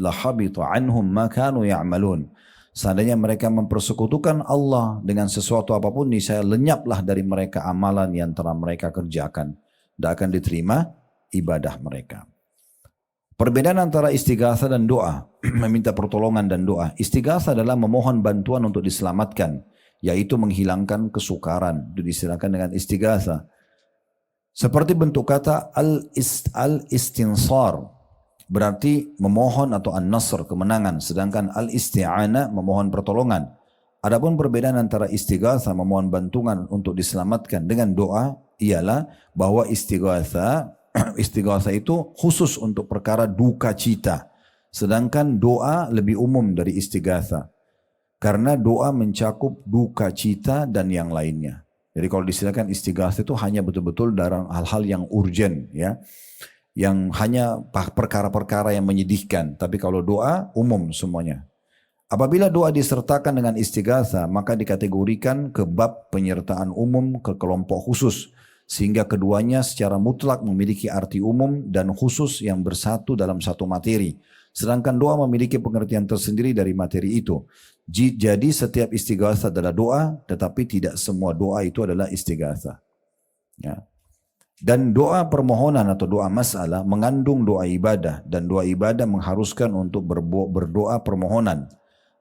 lahabita anhum ma kanu ya'malun. Seandainya mereka mempersekutukan Allah dengan sesuatu apapun, niscaya lenyaplah dari mereka amalan yang telah mereka kerjakan. Tidak akan diterima ibadah mereka. Perbedaan antara istighatha dan doa, meminta pertolongan dan doa. Istighatha adalah memohon bantuan untuk diselamatkan, yaitu menghilangkan kesukaran. Itu diistilahkan dengan istighatha. Seperti bentuk kata al-istinsar, berarti memohon atau an-nasr, kemenangan. Sedangkan al-isti'anah, memohon pertolongan. Adapun perbedaan antara istighatha, memohon bantuan untuk diselamatkan, dengan doa, ialah bahwa istighatha itu khusus untuk perkara duka cita. Sedangkan doa lebih umum dari istighatha. Karena doa mencakup duka cita dan yang lainnya. Jadi kalau disediakan istighatsah itu hanya betul-betul dalam hal-hal yang urgent, ya, yang hanya perkara-perkara yang menyedihkan. Tapi kalau doa umum semuanya. Apabila doa disertakan dengan istighatsah, maka dikategorikan ke bab penyertaan umum ke kelompok khusus, sehingga keduanya secara mutlak memiliki arti umum dan khusus yang bersatu dalam satu materi. Sedangkan doa memiliki pengertian tersendiri dari materi itu. Jadi setiap istighatsah adalah doa, tetapi tidak semua doa itu adalah istighatsah. Ya. Dan doa permohonan atau doa masalah mengandung doa ibadah, dan doa ibadah mengharuskan untuk berdoa permohonan.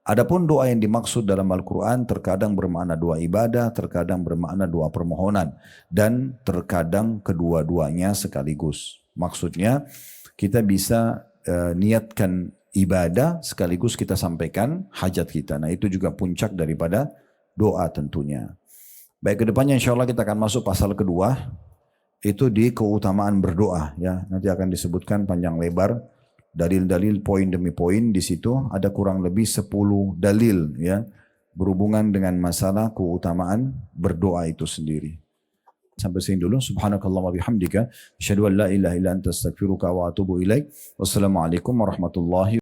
Adapun doa yang dimaksud dalam Al-Quran terkadang bermakna doa ibadah, terkadang bermakna doa permohonan, dan terkadang kedua-duanya sekaligus. Maksudnya kita bisa niatkan ibadah sekaligus kita sampaikan hajat kita. Nah itu juga puncak daripada doa tentunya. Baik, kedepannya insya Allah kita akan masuk pasal kedua, itu di keutamaan berdoa. Ya, nanti akan disebutkan panjang lebar dalil-dalil poin demi poin. Di situ ada kurang lebih 10 dalil ya berhubungan dengan masalah keutamaan berdoa itu sendiri. Sampai sini dulu. Subhanakallah wa bihamdika asyhadu an la ilaha illa anta astaghfiruka wa atubu ilaik. Wassalamualaikum warahmatullahi